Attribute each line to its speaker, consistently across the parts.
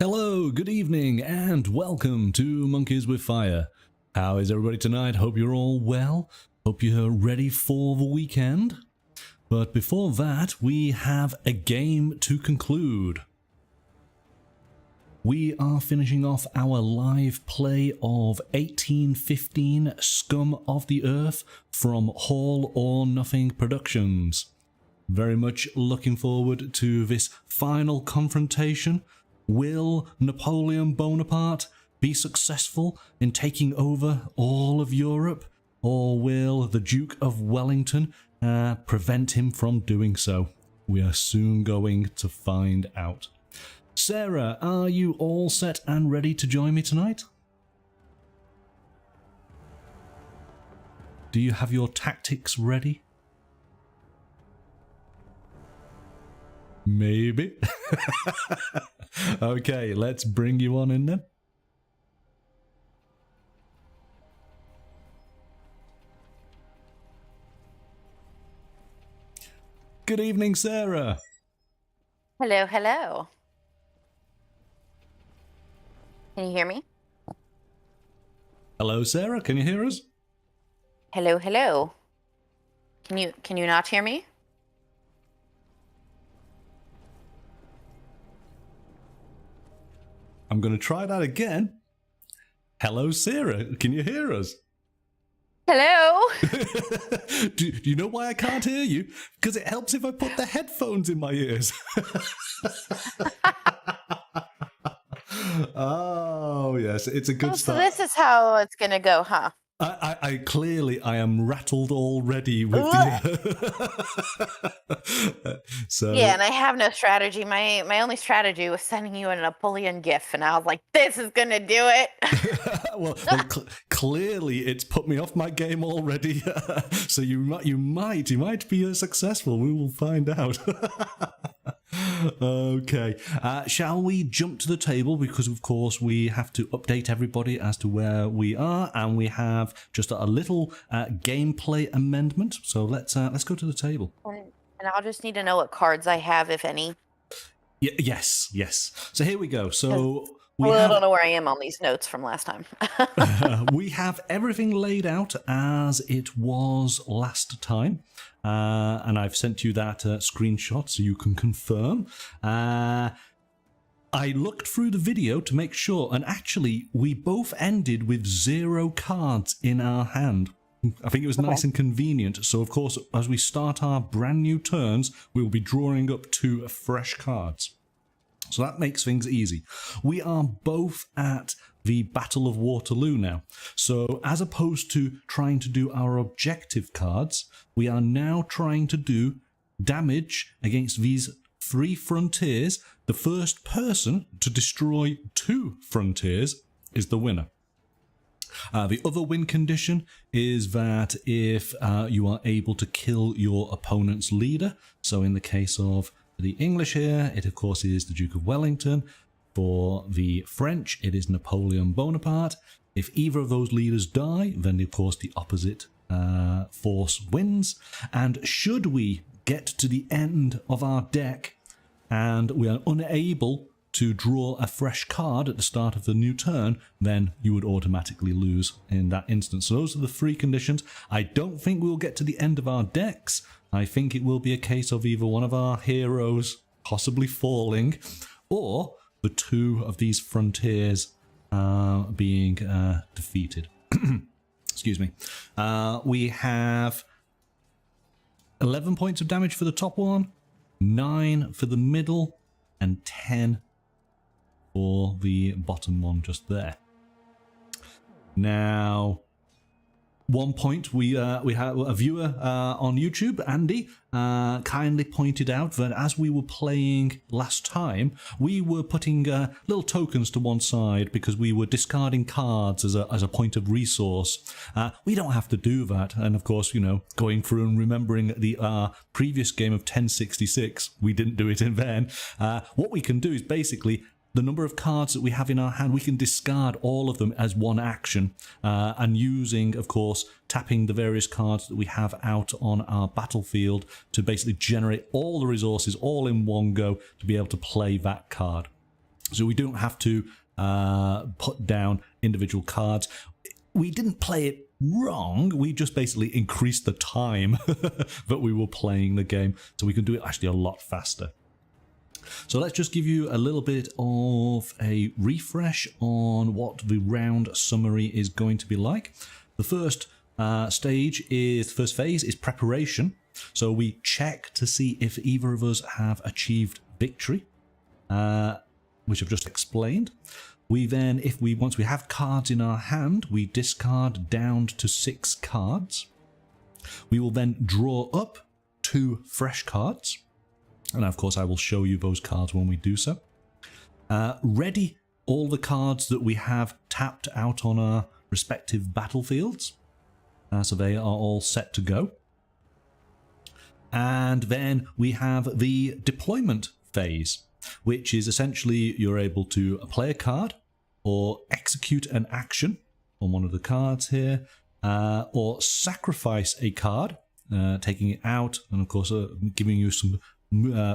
Speaker 1: Hello, good evening, and welcome to Monkeys with Fire. How is everybody tonight? Hope you're all well. Hope you're ready for the weekend. But before that, we have a game to conclude. We are finishing off our live play of 1815 Scum of the Earth from All or Nothing Productions. Very much looking forward to this final confrontation. Will Napoleon Bonaparte be successful in taking over all of Europe, or will the Duke of Wellington prevent him from doing so? We are soon going to find out. Sarah, are you all set and ready to join me tonight? Do you have your tactics ready? Maybe. Okay, let's bring you on in then. Good evening, Sarah.
Speaker 2: Hello, hello. Can you hear me?
Speaker 1: Hello, Sarah. Can you hear us?
Speaker 2: Hello, hello. Can you not hear me?
Speaker 1: I'm going to try that again. Hello, Sarah. Can you hear us?
Speaker 2: Hello.
Speaker 1: do you know why I can't hear you? Because it helps if I put the headphones in my ears. Oh, yes. It's a good start.
Speaker 2: So this is how it's going to go, huh?
Speaker 1: I clearly am rattled already with the so
Speaker 2: yeah, and I have no strategy. My only strategy was sending you a Napoleon gif, and I was like, this is gonna do it.
Speaker 1: well, clearly it's put me off my game already. So you might be successful. We will find out. Okay, shall we jump to the table, because of course we have to update everybody as to where we are, and we have just a little gameplay amendment. So let's go to the table.
Speaker 2: And I'll just need to know what cards I have, if any.
Speaker 1: Yes. So here we go. So
Speaker 2: I don't know where I am on these notes from last time.
Speaker 1: We have everything laid out as it was last time. And I've sent you that screenshot so you can confirm. I looked through the video to make sure, and actually we both ended with 0 cards in our hand. I think it was nice and convenient. So of course, as we start our brand new turns, we will be drawing up 2 fresh cards. So that makes things easy. We are both at the Battle of Waterloo now. So as opposed to trying to do our objective cards, we are now trying to do damage against these 3 frontiers. The first person to destroy 2 frontiers is the winner. The other win condition is that if you are able to kill your opponent's leader, so in the case of the English here, it of course is the Duke of Wellington. For the French, it is Napoleon Bonaparte. If either of those leaders die, then of course the opposite force wins. And should we get to the end of our deck and we are unable to draw a fresh card at the start of the new turn, then you would automatically lose in that instance. So those are the 3 conditions. I don't think we'll get to the end of our decks. I think it will be a case of either one of our heroes possibly falling, or the 2 of these frontiers being defeated. Excuse me. We have 11 points of damage for the top one, 9 for the middle, and 10 for the bottom one just there. Now, 1 point, we have a viewer on YouTube, Andy, kindly pointed out that as we were playing last time, we were putting little tokens to one side because we were discarding cards as a point of resource. We don't have to do that, and of course, you know, going through and remembering the previous game of 1066, we didn't do it in vain. What we can do is basically the number of cards that we have in our hand, we can discard all of them as one action, and using, of course, tapping the various cards that we have out on our battlefield to basically generate all the resources all in one go to be able to play that card. So we don't have to put down individual cards. We didn't play it wrong. We just basically increased the time that we were playing the game, so we can do it actually a lot faster. So let's just give you a little bit of a refresh on what the round summary is going to be like. The first first phase is preparation. So we check to see if either of us have achieved victory, which I've just explained. We then, once we have cards in our hand, we discard down to 6 cards. We will then draw up 2 fresh cards. And of course, I will show you those cards when we do so. Ready all the cards that we have tapped out on our respective battlefields. So they are all set to go. And then we have the deployment phase, which is essentially you're able to play a card or execute an action on one of the cards here, or sacrifice a card, taking it out, and of course giving you some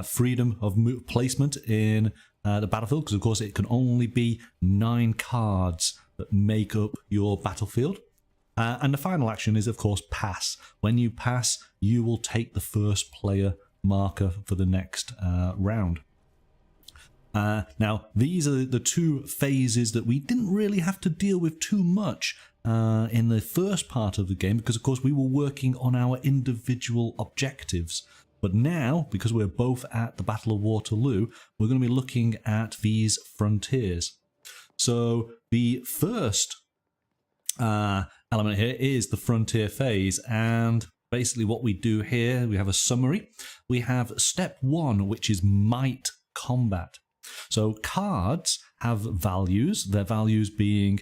Speaker 1: freedom of placement in the battlefield, because of course it can only be 9 cards that make up your battlefield. And the final action is, of course, pass. When you pass, you will take the first player marker for the next round. Now, these are the 2 phases that we didn't really have to deal with too much in the first part of the game, because, of course, we were working on our individual objectives. But now, because we're both at the Battle of Waterloo, we're going to be looking at these frontiers. So the first element here is the frontier phase, and basically what we do here, we have a summary. We have step 1, which is might combat. So cards have values, their values being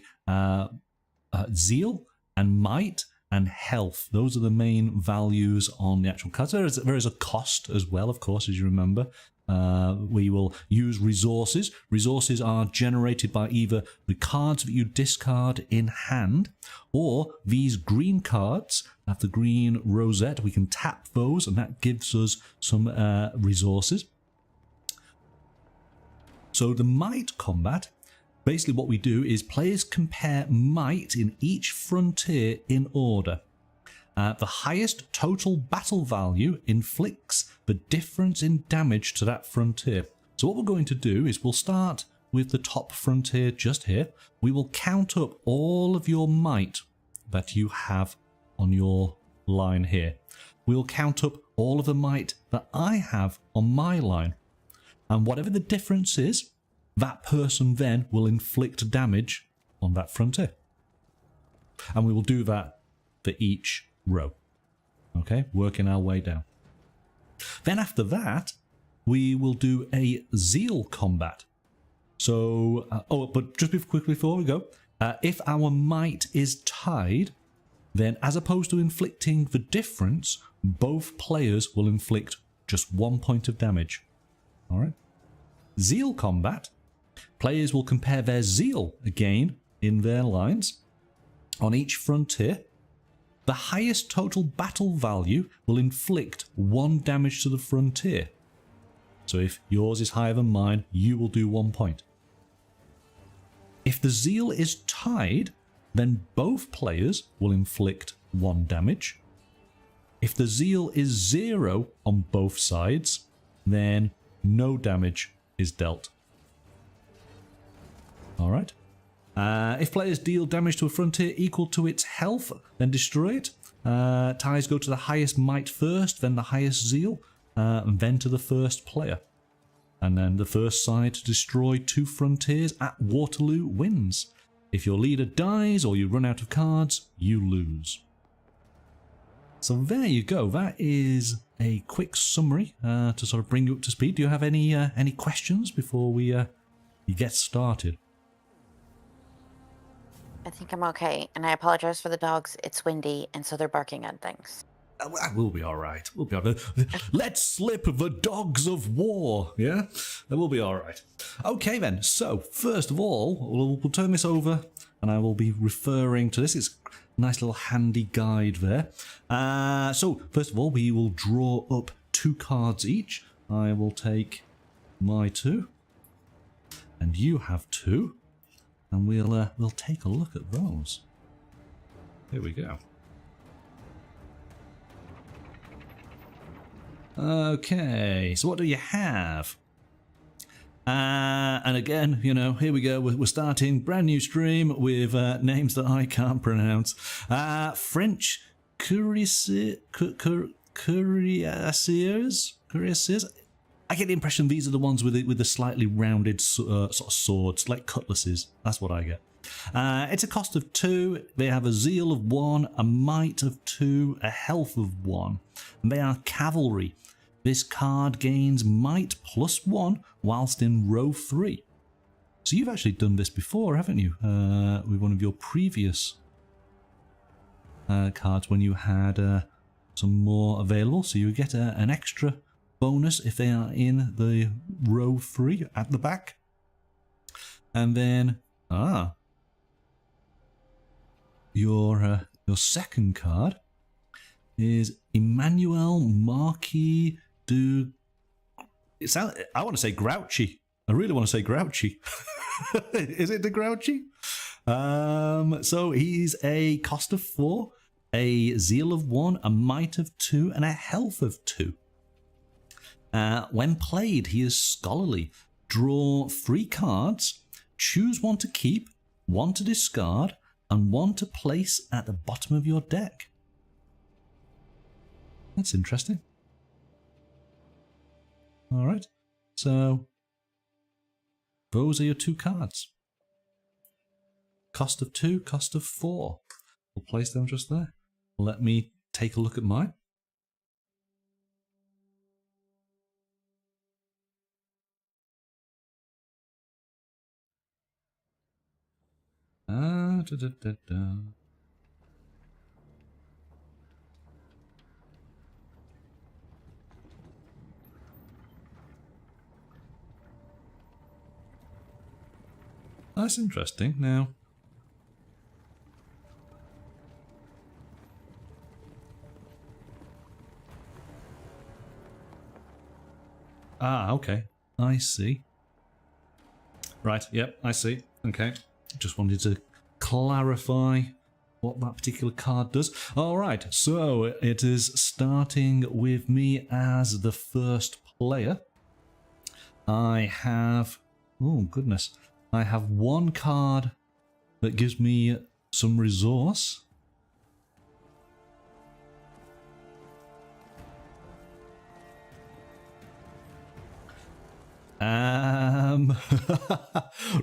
Speaker 1: zeal and might and health. Those are the main values on the actual cards. There is a cost as well, of course, as you remember. We will use resources. Resources are generated by either the cards that you discard in hand, or these green cards have the green rosette. We can tap those, and that gives us some resources. So the might combat, basically what we do is players compare might in each frontier in order. The highest total battle value inflicts the difference in damage to that frontier. So what we're going to do is we'll start with the top frontier just here. We will count up all of your might that you have on your line here. We'll count up all of the might that I have on my line. And whatever the difference is, that person then will inflict damage on that frontier. And we will do that for each row. Okay, working our way down. Then after that, we will do a zeal combat. So, but just quickly before we go, if our might is tied, then as opposed to inflicting the difference, both players will inflict just 1 point of damage. All right. Zeal combat, players will compare their zeal again in their lines on each frontier. The highest total battle value will inflict 1 damage to the frontier. So if yours is higher than mine, you will do 1 point. If the zeal is tied, then both players will inflict 1 damage. If the zeal is 0 on both sides, then no damage is dealt. All right. If players deal damage to a frontier equal to its health, then destroy it. Ties go to the highest might first, then the highest zeal, and then to the first player. And then the first side to destroy 2 frontiers at Waterloo wins. If your leader dies or you run out of cards, you lose. So there you go. That is a quick summary to sort of bring you up to speed. Do you have any questions before we get started?
Speaker 2: I think I'm okay, and I apologize for the dogs. It's windy, and so they're barking at things.
Speaker 1: We'll be all right. We'll be all right. Let's slip the dogs of war. Yeah, we'll be all right. Okay then. So first of all, we'll turn this over, and I will be referring to this. It's a nice little handy guide there. So first of all, we will draw up 2 cards each. I will take my 2. and you have 2. And we'll take a look at those. Here we go. Okay, so what do you have? And again, you know, here we go. We're starting brand new stream with names that I can't pronounce. French cuirassiers. I get the impression these are the ones with the slightly rounded sort of swords, like cutlasses. That's what I get. It's a cost of 2. They have a zeal of 1, a might of 2, a health of 1. And they are cavalry. This card gains might +1 whilst in row 3. So you've actually done this before, haven't you? With one of your previous cards when you had some more available. So you get an extra bonus if they are in the row 3 at the back. And then, your second card is Emmanuel Marquis de... I want to say Grouchy. I really want to say Grouchy. Is it de Grouchy? So he's a cost of 4, a zeal of 1, a might of 2, and a health of 2. When played, he is scholarly. Draw 3 cards, choose 1 to keep, 1 to discard, and 1 to place at the bottom of your deck. That's interesting. Alright, so those are your 2 cards. Cost of 2, cost of 4. We'll place them just there. Let me take a look at mine. That's interesting. Now, okay. I see. Right, yep, I see. Okay. Just wanted to clarify what that particular card does. Alright, so it is starting with me as the first player. I have... oh, goodness. I have 1 card that gives me some resource.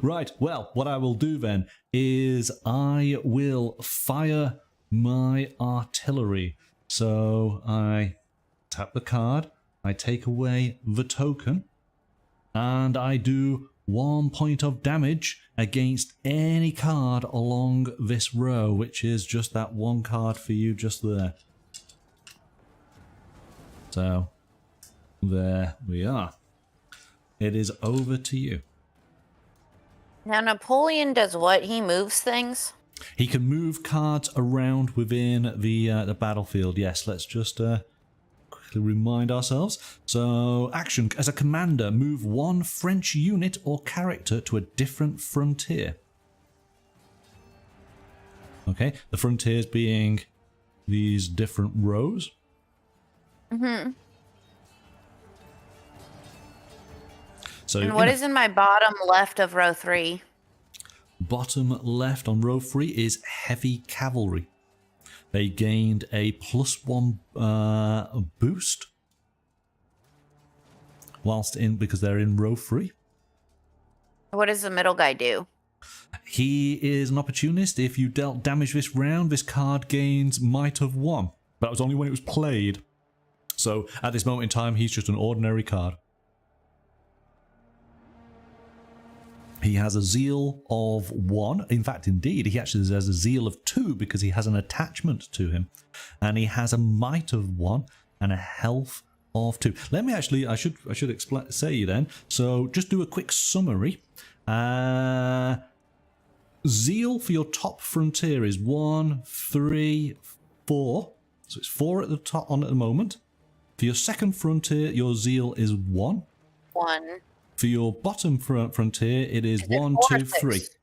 Speaker 1: Right, well, what I will do then is I will fire my artillery. So I tap the card, I take away the token, and I do 1 point of damage against any card along this row, which is just that 1 card for you just there. So, there we are. It is over to you.
Speaker 2: Now, Napoleon does what? He moves things?
Speaker 1: He can move cards around within the battlefield. Yes, let's just quickly remind ourselves. So, action. As a commander, move 1 French unit or character to a different frontier. Okay, the frontiers being these different rows.
Speaker 2: Mm-hmm.
Speaker 1: So,
Speaker 2: and what is in my bottom left of row 3?
Speaker 1: Bottom left on row 3 is heavy cavalry. They gained a +1 boost whilst in, because they're in row 3.
Speaker 2: What does the middle guy do?
Speaker 1: He is an opportunist. If you dealt damage this round, this card gains might of 1. That was only when it was played. So at this moment in time, he's just an ordinary card. He has a zeal of 1. In fact, indeed, he actually has a zeal of 2 because he has an attachment to him. And he has a might of 1 and a health of 2. Let me actually, I should say then. So just do a quick summary. Zeal for your top frontier is 1, 3, 4. So it's 4 at the top on at the moment. For your second frontier, your zeal is 1.
Speaker 2: 1.
Speaker 1: For for your bottom frontier, it is
Speaker 2: Is it
Speaker 1: 1,
Speaker 2: 4 or
Speaker 1: 2, 3.
Speaker 2: 6?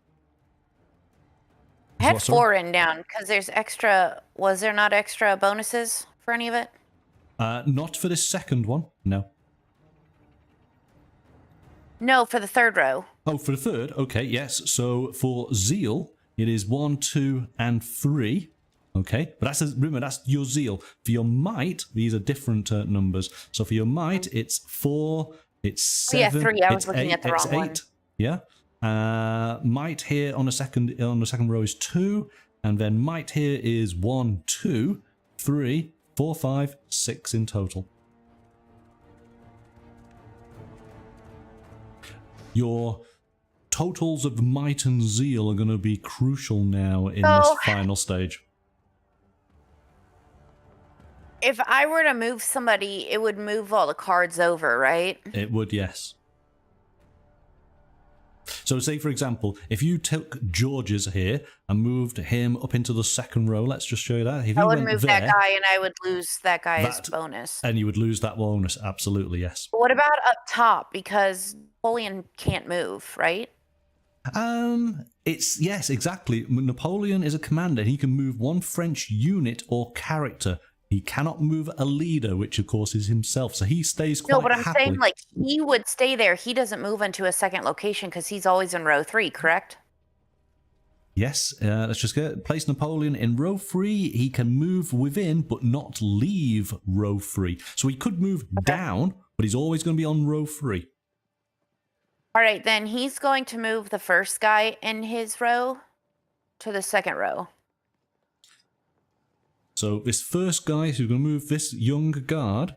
Speaker 2: I had
Speaker 1: What, sorry?
Speaker 2: 4 written down because there's extra. Was there not extra bonuses for any of it?
Speaker 1: Not for this second one, no.
Speaker 2: No, for the third row.
Speaker 1: Oh, for the third, okay, yes. So for zeal, it is 1, 2, and 3. Okay, but remember that's your zeal. For your might, these are different numbers. So for your might, it's 4, it's 7,
Speaker 2: yeah, 3. I was
Speaker 1: it's
Speaker 2: looking
Speaker 1: 8,
Speaker 2: at the
Speaker 1: it's
Speaker 2: wrong
Speaker 1: 8.
Speaker 2: one.
Speaker 1: Yeah. Might here on the second row is 2, and then might here is 1, 2, 3, 4, 5, 6 in total. Your totals of might and zeal are going to be crucial now in this final stage.
Speaker 2: If I were to move somebody, it would move all the cards over, right?
Speaker 1: It would, yes. So say, for example, if you took George's here and moved him up into the second row, let's just show you that. If
Speaker 2: I
Speaker 1: he
Speaker 2: would
Speaker 1: went
Speaker 2: move
Speaker 1: there,
Speaker 2: that guy and I would lose that guy's bonus.
Speaker 1: And you would lose that bonus, absolutely, yes.
Speaker 2: But what about up top? Because Napoleon can't move, right?
Speaker 1: It's, yes, exactly. Napoleon is a commander. He can move one French unit or character. He cannot move a leader, which of course is himself. So he stays quite
Speaker 2: No, but I'm
Speaker 1: happily.
Speaker 2: saying like he would stay there. He doesn't move into a second location because he's always in row 3, correct?
Speaker 1: Yes, let's just place Napoleon in row 3. He can move within, but not leave row 3. So he could move down, but he's always going to be on row 3.
Speaker 2: All right, then he's going to move the first guy in his row to the second row.
Speaker 1: So this first guy who's going to move this young guard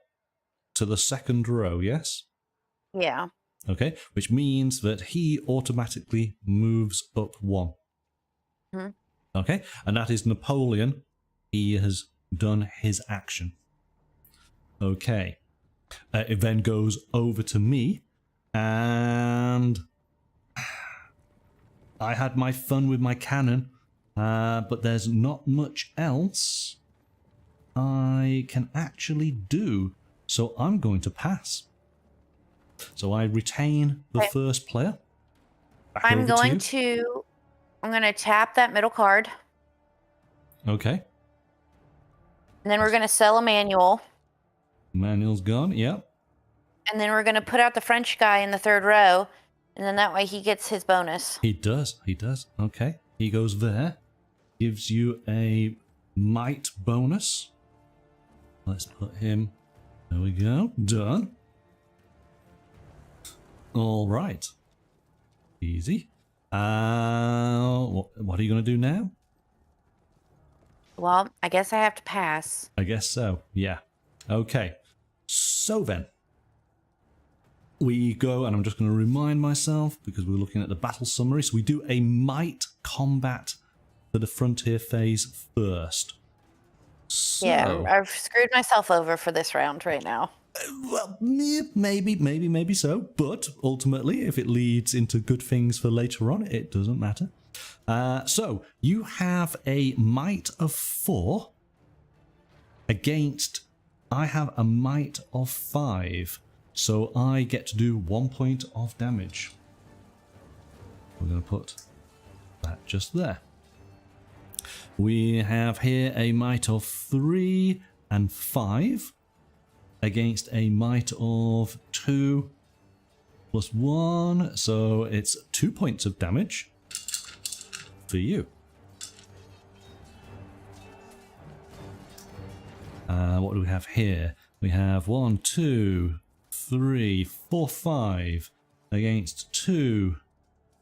Speaker 1: to the second row, yes?
Speaker 2: Yeah.
Speaker 1: Okay, which means that he automatically moves up 1.
Speaker 2: Mm-hmm.
Speaker 1: Okay, and that is Napoleon. He has done his action. Okay, it then goes over to me, and I had my fun with my cannon, but there's not much else I can actually do, so I'm going to pass. So I retain the first player.
Speaker 2: I'm going to tap that middle card.
Speaker 1: Okay.
Speaker 2: And then we're going to sell a manual.
Speaker 1: Manual's gone, yep.
Speaker 2: And then we're going to put out the French guy in the third row. And then that way he gets his bonus.
Speaker 1: He does. Okay. He goes there. Gives you a might bonus. Let's put him... There we go. Done. All right. Easy. What are you going to do now?
Speaker 2: Well, I guess I have to pass.
Speaker 1: I guess so, yeah. Okay. So then, we go, and I'm just going to remind myself, because we're looking at the battle summary, so we do a might combat for the frontier phase first. So,
Speaker 2: yeah, I've screwed myself over for this round right now.
Speaker 1: Well, maybe so, but ultimately, if it leads into good things for later on, it doesn't matter. So, you have a might of 4 against, I have a might of 5, so I get to do 1 point of damage. We're going to put that just there. We have here a might of 3 and 5 against a might of 2 plus 1, so it's 2 points of damage for you. What do we have here? We have 1, 2, 3, 4, 5 against 2,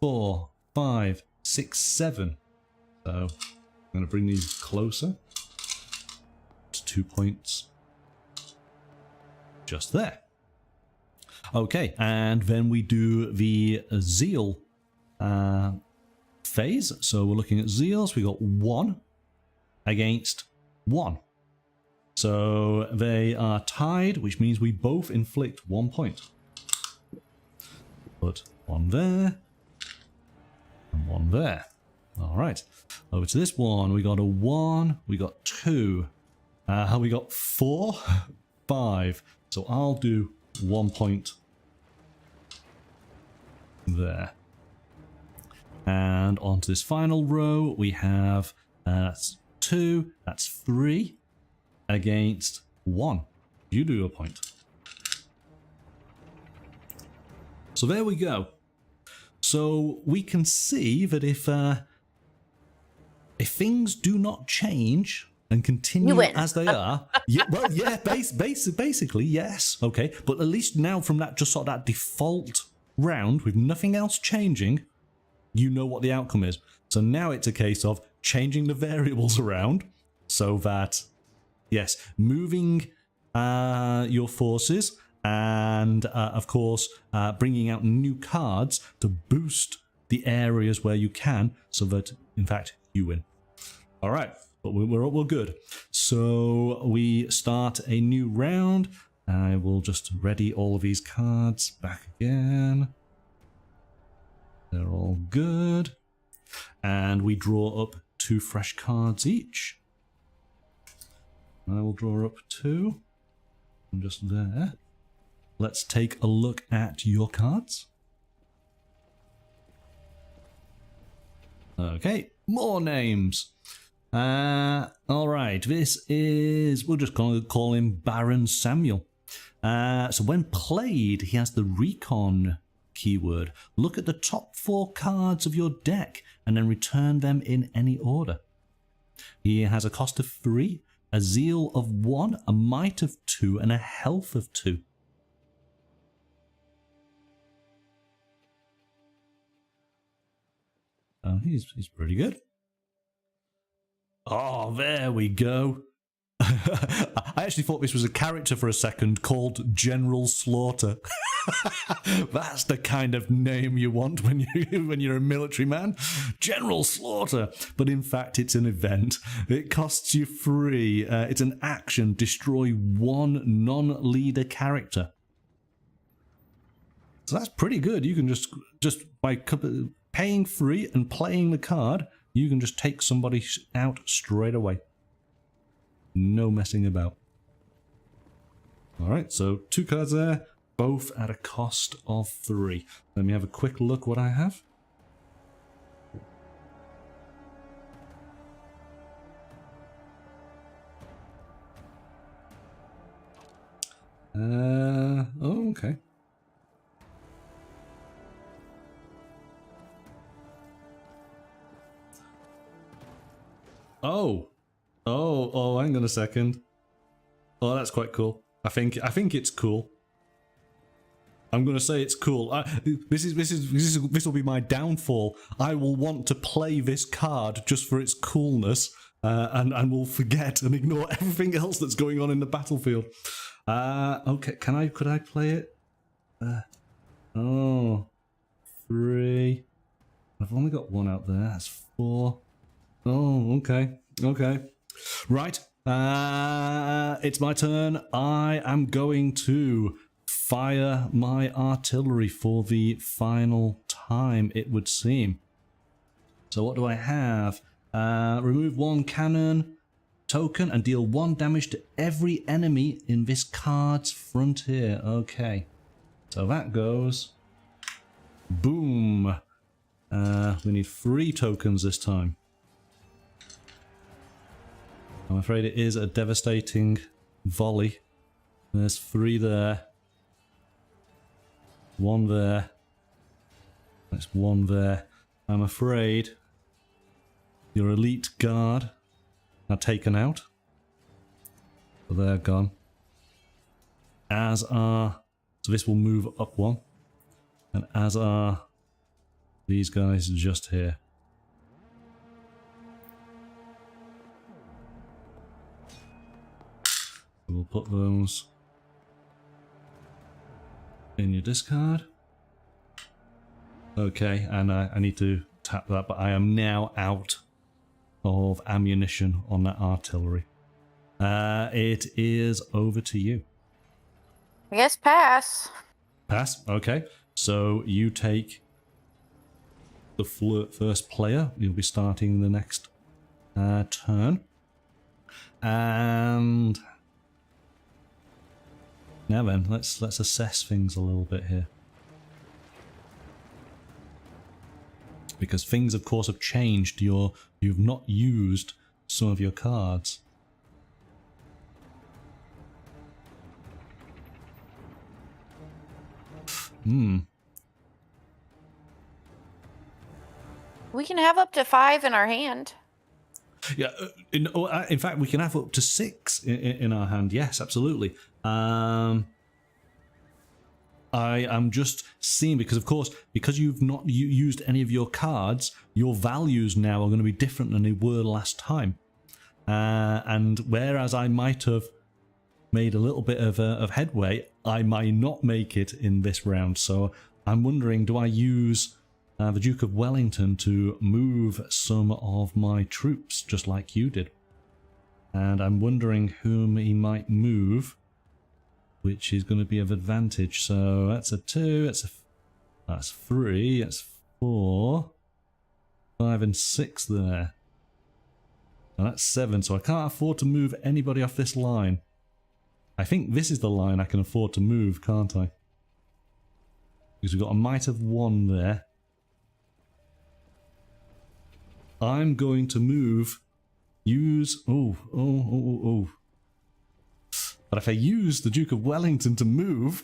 Speaker 1: 4, 5, 6, 7. So I'm going to bring these closer to 2 points. Just there. Okay, and then we do the zeal phase. So we're looking at zeals. We got 1 against 1. So they are tied, which means we both inflict 1 point. Put 1 there and 1 there. All right. Over to this one. We got a 1. We got 2. We got 4, 5. So I'll do 1 point there. And onto this final row, we have that's 2, that's 3 against 1. You do your point. So there we go. So we can see that if things do not change and continue as they are, yeah, well, yeah, basically, yes, okay. But at least now from that just sort of that default round with nothing else changing, you know what the outcome is. So now it's a case of changing the variables around so that, yes, moving your forces and, of course, bringing out new cards to boost the areas where you can so that, in fact, you win. All right, but we're good. So we start a new round. I will just ready all of these cards back again. They're all good. And we draw up 2 fresh cards each. I will draw up 2. I'm just there. Let's take a look at your cards. Okay, more names. All right, this is, we'll just call him Baron Samuel. So when played, he has the recon keyword. Look at the top 4 cards of your deck and then return them in any order. He has a cost of 3, a zeal of 1, a might of 2, and a health of 2. Oh, he's pretty good. Oh, there we go. I actually thought this was a character for a second called General Slaughter. That's the kind of name you want when you're a military man. General Slaughter. But in fact, it's an event. It costs you 3. It's an action. Destroy 1 non-leader character. So that's pretty good. You can just by paying 3 and playing the card, you can just take somebody out straight away. No messing about. Alright, so 2 cards there, both at a cost of 3. Let me have a quick look what I have. Oh, okay. Oh, hang on a second. Oh, that's quite cool. I think it's cool. I'm gonna say it's cool. This will be my downfall. I will want to play this card just for its coolness, and will forget and ignore everything else that's going on in the battlefield. Okay, could I play it? Oh, 3. I've only got 1 out there. That's 4. Oh, okay. Right. It's my turn. I am going to fire my artillery for the final time, it would seem. So what do I have? Remove 1 cannon token and deal 1 damage to every enemy in this card's frontier. Okay. So that goes. Boom. We need 3 tokens this time. I'm afraid it is a devastating volley. There's 3 there. 1 there. There's 1 there. I'm afraid your elite guard are taken out. So they're gone. As are... So this will move up 1. And as are these guys just here. We'll put those in your discard. Okay, and I need to tap that, but I am now out of ammunition on that artillery. It is over to you.
Speaker 2: I guess pass.
Speaker 1: Pass, okay. So you take the first player. You'll be starting the next turn. And... now then, let's assess things a little bit here. because things, of course, have changed. You've not used some of your cards.
Speaker 2: We can have up to 5 in our hand.
Speaker 1: Yeah, in fact, we can have up to 6 in our hand. Yes, absolutely. I am just seeing, because of course, because you've not used any of your cards, your values now are going to be different than they were last time. And whereas I might have made a little bit of headway, I might not make it in this round. So I'm wondering, do I use the Duke of Wellington to move some of my troops, just like you did? And I'm wondering whom he might move, which is going to be of advantage. So that's a 2, that's 3, that's 4, 5 and 6 there. And that's 7, so I can't afford to move anybody off this line. I think this is the line I can afford to move, can't I? Because we've got a might of 1 there. I'm going to move, use, but if I use the Duke of Wellington to move,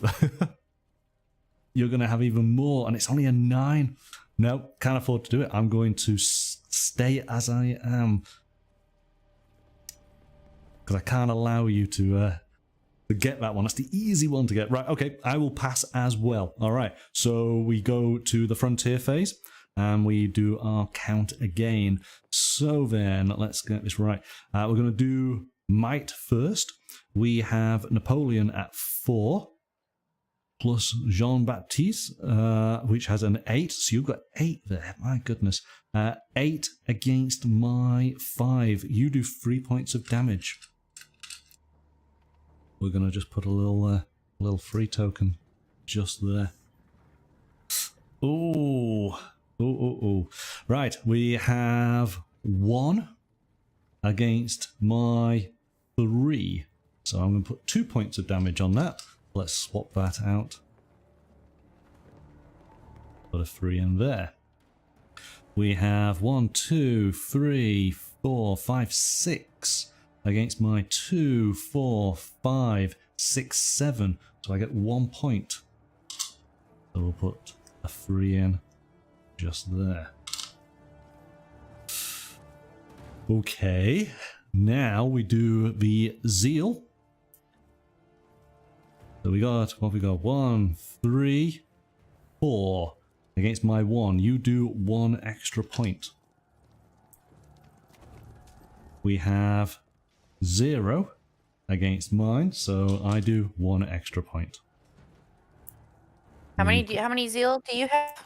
Speaker 1: you're going to have even more, and it's only a 9. No, can't afford to do it. I'm going to stay as I am, because I can't allow you to get that one. That's the easy one to get. Right, okay, I will pass as well. All right, so we go to the frontier phase, and we do our count again. So then, let's get this right. We're going to do might first. We have Napoleon at 4, plus Jean-Baptiste, which has an 8. So you've got 8 there. My goodness. 8 against my 5. You do 3 points of damage. We're going to just put a little free token just there. Ooh. Right, we have 1 against my 3. So I'm going to put 2 points of damage on that. Let's swap that out. Put a 3 in there. We have 1, 2, 3, 4, 5, 6 against my 2, 4, 5, 6, 7. So I get 1 point. So we'll put a 3 in just there. Okay, now we do the zeal. So we got, what have we got? 1, 3, 4 against my 1. You do 1 extra point. We have 0 against mine, so I do 1 extra point.
Speaker 2: How many zeal do you have?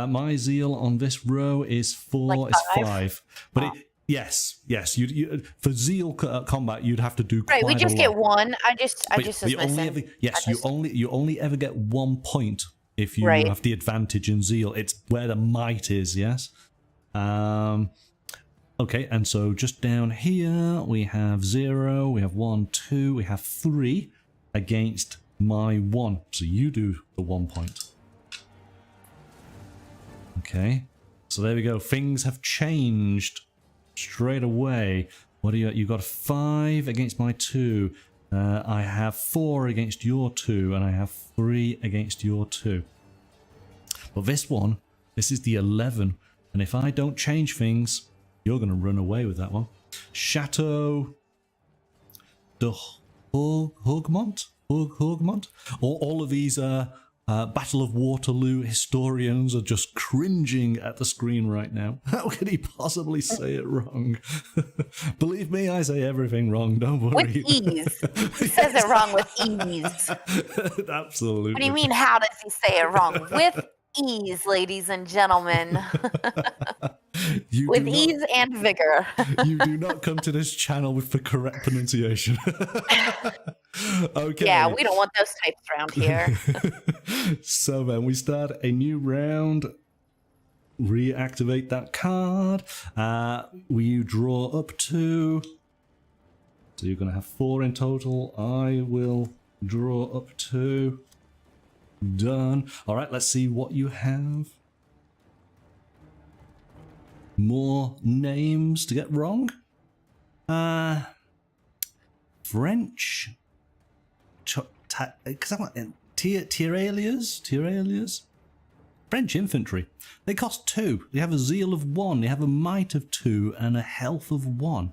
Speaker 1: My zeal on this row is 4,
Speaker 2: Like
Speaker 1: it's
Speaker 2: 5?
Speaker 1: 5. But yes. You for zeal combat, you'd have to do quite
Speaker 2: Right, we just
Speaker 1: a lot.
Speaker 2: get 1. I just was missing.
Speaker 1: You only ever get 1 point if you
Speaker 2: Right.
Speaker 1: have the advantage in zeal. It's where the might is, yes? Okay, and so just down here, we have 0, we have 1, 2, we have 3 against my 1. So you do the 1 point. Okay, so there we go. Things have changed straight away. What do you got? 5 against my 2. I have 4 against your 2, and I have 3 against your 2. But this one, this is the 11, and if I don't change things, you're going to run away with that one. Chateau de Hougmont? All of these Battle of Waterloo historians are just cringing at the screen right now. How could he possibly say it wrong? Believe me, I say everything wrong, don't worry.
Speaker 2: With ease. He says it wrong with ease.
Speaker 1: Absolutely.
Speaker 2: What do you mean, how does he say it wrong? With ease, ladies and gentlemen. With ease and vigor.
Speaker 1: You do not come to this channel with the correct pronunciation. Okay.
Speaker 2: Yeah, we don't want those types around here.
Speaker 1: So then we start a new round. Reactivate that card. We draw up to. So you're going to have 4 in total. I will draw up to. Done. All right, let's see what you have. more names to get wrong. French. Tirailleurs. French infantry. They cost 2. They have a zeal of 1. They have a might of 2 and a health of 1.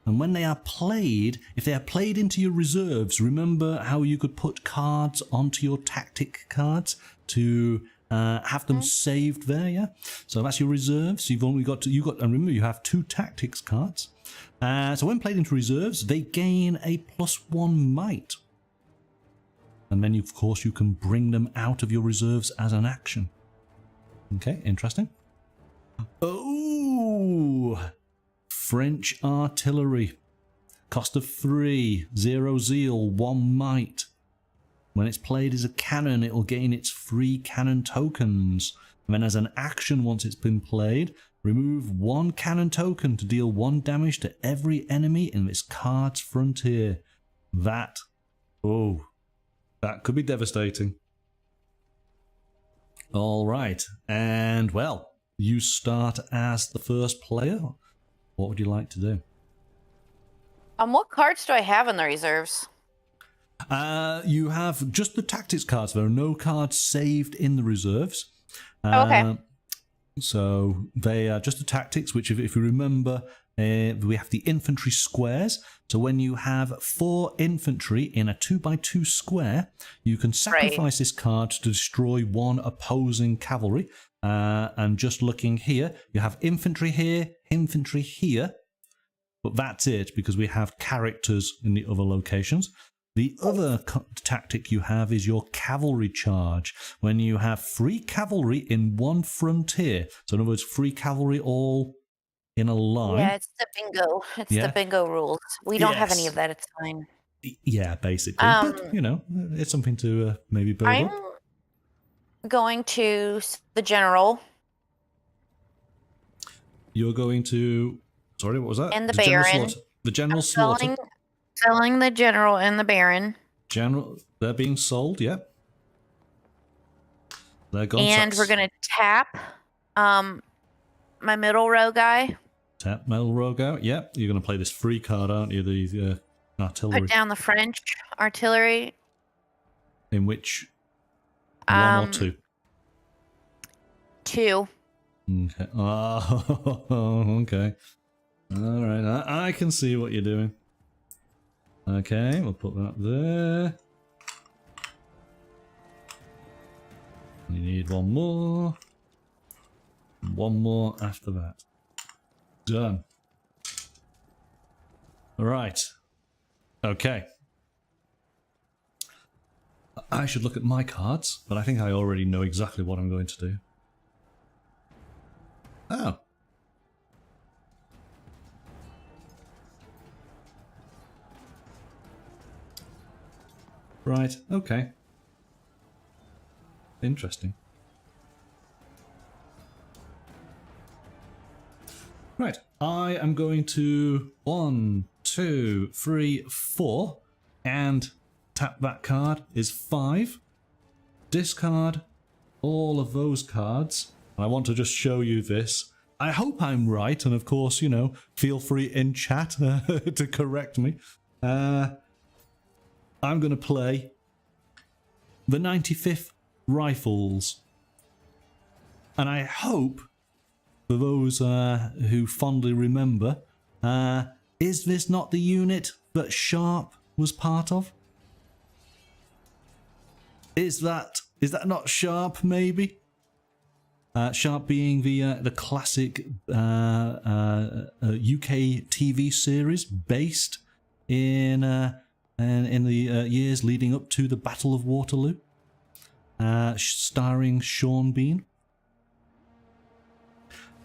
Speaker 1: And when they are played, if they are played into your reserves, remember how you could put cards onto your tactic cards to have them saved there, yeah? So that's your reserves. You've only got and remember you have 2 tactics cards. So when played into reserves, they gain a +1 might. And then, of course, you can bring them out of your reserves as an action. Okay, interesting. Oh! French artillery. Cost of 3, 0 zeal, 1 might. When it's played as a cannon, it will gain its free cannon tokens. And then as an action, once it's been played, remove 1 cannon token to deal 1 damage to every enemy in this card's frontier. That could be devastating. All right, and well, you start as the first player. What would you like to do?
Speaker 2: What cards do I have in the reserves?
Speaker 1: You have just the tactics cards. There are no cards saved in the reserves.
Speaker 2: Okay.
Speaker 1: So they are just the tactics, which if you remember, we have the infantry squares. So when you have 4 infantry in a 2x2 square, you can sacrifice this card to destroy 1 opposing cavalry. And just looking here, you have infantry here, but that's it because we have characters in the other locations. The other tactic you have is your cavalry charge, when you have 3 cavalry in 1 frontier. So in other words, 3 cavalry all in a line.
Speaker 2: Yeah, it's the bingo. It's the bingo rules. We don't have any of that. It's fine.
Speaker 1: Yeah, basically. But, you know, it's something to maybe build up.
Speaker 2: I'm going to the general.
Speaker 1: You're going to... Sorry, what was that?
Speaker 2: And the baron.
Speaker 1: The general slaughter.
Speaker 2: Selling the general and the baron.
Speaker 1: General, they're being sold, yep. They're gone.
Speaker 2: And we're going to tap my middle row guy.
Speaker 1: Tap middle row guy, yep. You're going to play this free card, aren't you? The artillery.
Speaker 2: Put down the French artillery.
Speaker 1: In which 1 or 2?
Speaker 2: 2.
Speaker 1: Okay. Oh, okay. All right. I can see what you're doing. Okay, we'll put that there. You need 1 more. 1 more after that. Done. All right. Okay. I should look at my cards, but I think I already know exactly what I'm going to do. Oh. Right, okay. Interesting. Right, I am going to 1, 2, 3, 4, and tap that card is 5. Discard all of those cards. I want to just show you this. I hope I'm right, and of course, you know, feel free in chat to correct me. I'm going to play the 95th Rifles. And I hope, for those who fondly remember, is this not the unit that Sharp was part of? Is that not Sharp, maybe? Sharp being the classic UK TV series based in the years leading up to the Battle of Waterloo, starring Sean Bean.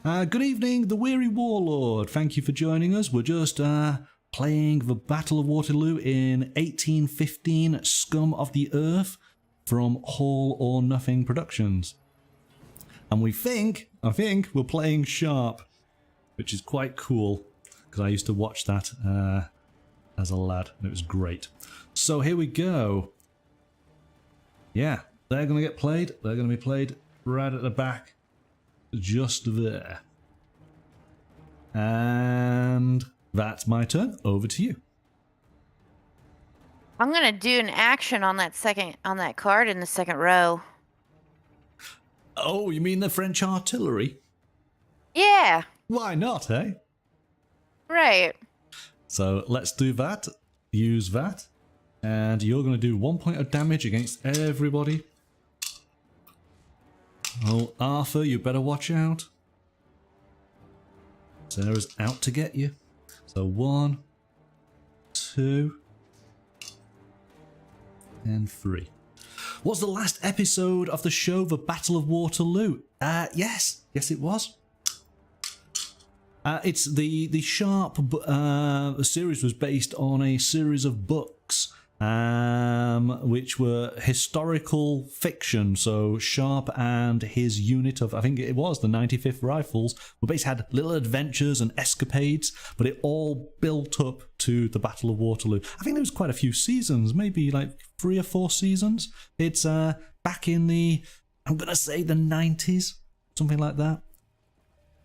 Speaker 1: Good evening, the Weary Warlord. Thank you for joining us. We're just playing the Battle of Waterloo in 1815 Scum of the Earth from All or Nothing Productions. And I think we're playing Sharp, which is quite cool, because I used to watch that as a lad, and it was great. So here we go. Yeah, they're going to get played. They're going to be played right at the back, just there. And that's my turn. Over to you.
Speaker 2: I'm gonna do an action on that card in the second row.
Speaker 1: Oh, you mean the French artillery?
Speaker 2: Yeah,
Speaker 1: Why not, eh?
Speaker 2: right.
Speaker 1: So let's do that. Use that. And you're going to do 1 point of damage against everybody. Oh, Arthur, you better watch out. Sarah's out to get you. So 1, 2, and 3. Was the last episode of the show the Battle of Waterloo? Yes. Yes, it was. It's the Sharp series was based on a series of books which were historical fiction. So Sharp and his unit of, I think it was the 95th Rifles, were basically had little adventures and escapades, but it all built up to the Battle of Waterloo. I think there was quite a few seasons, maybe like 3 or 4 seasons. It's back in the, I'm going to say the 90s, something like that.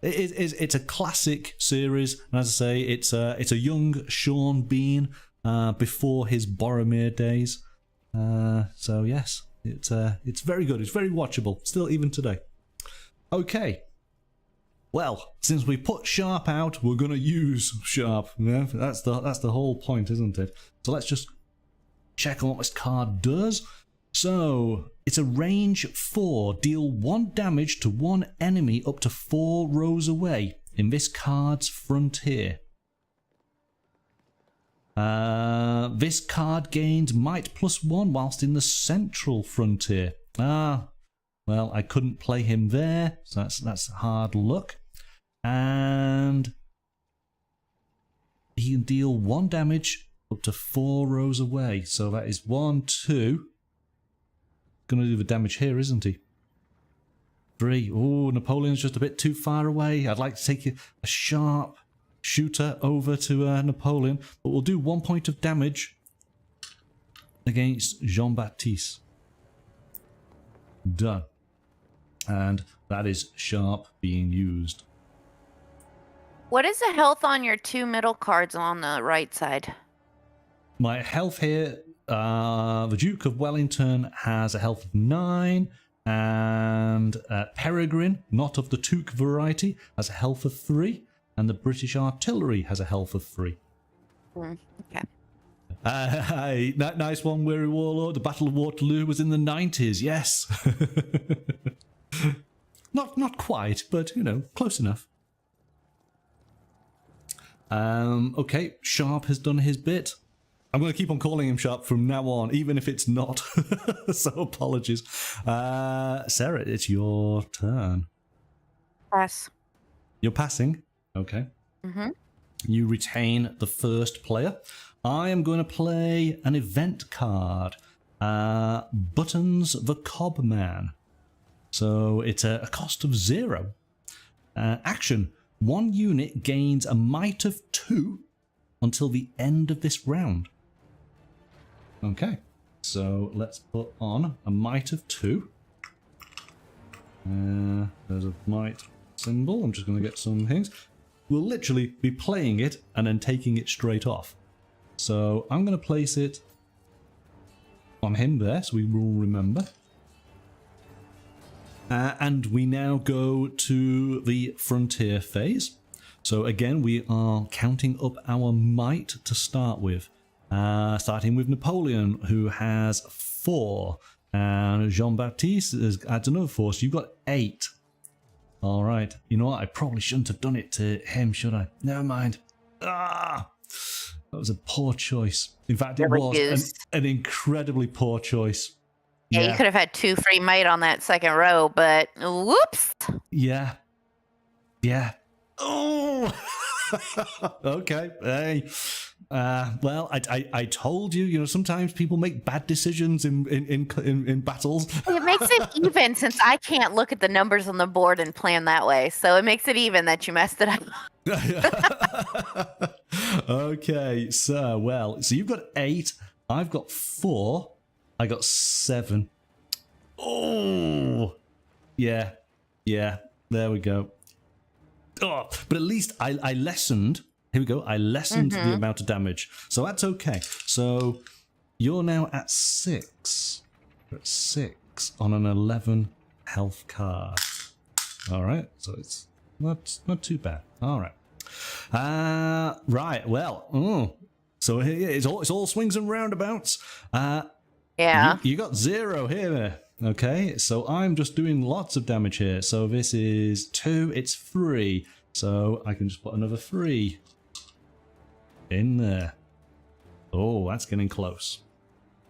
Speaker 1: It's a classic series, and as I say, it's a young Sean Bean before his Boromir days. So yes, it's very good. It's very watchable, still even today. Okay, well, since we put Sharp out, we're gonna use Sharp. Yeah, that's the whole point, isn't it? So let's just check on what this card does. So, it's a range 4. Deal 1 damage to 1 enemy up to 4 rows away in this card's frontier. This card gains might +1 whilst in the central frontier. Well, I couldn't play him there, so that's hard luck. And he can deal 1 damage up to 4 rows away. So that is 1, 2... Gonna do the damage here, isn't he? 3. Oh, Napoleon's just a bit too far away. I'd like to take a Sharp shooter over to Napoleon, but we'll do 1 point of damage against Jean-Baptiste. Done. And that is Sharp being used.
Speaker 2: What is the health on your 2 middle cards on the right side?
Speaker 1: My health here, the Duke of Wellington has a health of 9, and Peregrine, not of the Took variety, has a health of 3, and the British Artillery has a health of 3.
Speaker 2: Okay.
Speaker 1: Hey, that nice one, Weary Warlord. The Battle of Waterloo was in the 90s, yes. Not quite, but, you know, close enough. Okay, Sharp has done his bit. I'm going to keep on calling him Sharp from now on, even if it's not. So apologies. Sarah, it's your turn.
Speaker 2: Pass.
Speaker 1: You're passing? Okay.
Speaker 2: Mm-hmm.
Speaker 1: You retain the first player. I am going to play an event card. Buttons the Cobman. So it's a cost of 0. Action. 1 unit gains a might of 2 until the end of this round. Okay, so let's put on a might of 2. There's a might symbol. I'm just going to get some things. We'll literally be playing it and then taking it straight off. So I'm going to place it on him there, so we will remember. And we now go to the frontier phase. So again, we are counting up our might to start with. Starting with Napoleon, who has 4. And Jean-Baptiste adds another 4, so you've got 8. All right. You know what? I probably shouldn't have done it to him, should I? Never mind. That was a poor choice. In fact, it was an incredibly poor choice.
Speaker 2: Yeah, you could have had 2 free might on that second row, but whoops.
Speaker 1: Yeah. Oh! Okay. Hey. Well, I told you, you know, sometimes people make bad decisions in battles.
Speaker 2: It makes it even since I can't look at the numbers on the board and plan that way. So it makes it even that you messed it up.
Speaker 1: Okay, so you've got 8, I've got 4, I got 7. Oh, yeah, there we go. Oh, but at least I lessened. Here we go. I lessened the amount of damage, so that's okay. So you're now at 6. You're at 6 on an 11 health card. All right, so it's not too bad. All right. Right. Well. So here it's all swings and roundabouts.
Speaker 2: Yeah.
Speaker 1: You got 0 here. Okay, so I'm just doing lots of damage here. So this is 2, it's 3. So I can just put another 3 in there. Oh, that's getting close.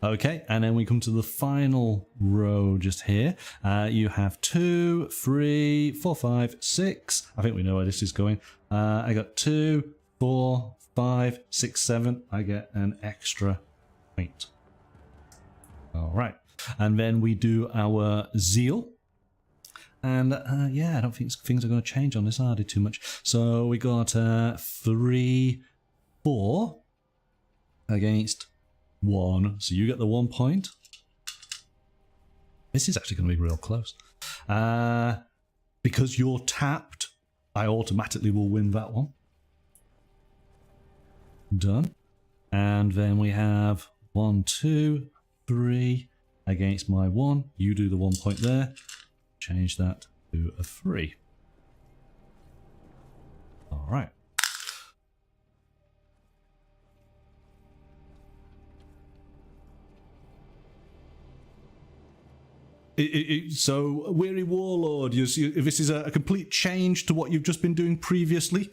Speaker 1: Okay, and then we come to the final row just here. You have 2, 3, 4, 5, 6. I think we know where this is going. I got 2, 4, 5, 6, 7. I get an extra point. All right. And then we do our zeal. And yeah, I don't think things are going to change on this, are they, too much? So we got 3, 4 against 1. So you get the 1 point. This is actually going to be real close. Because you're tapped, I automatically will win that one. Done. And then we have 1, 2, 3 against my 1. You do the 1 point there. Change that to a 3. All right. So, Weary Warlord, this is a complete change to what you've just been doing previously.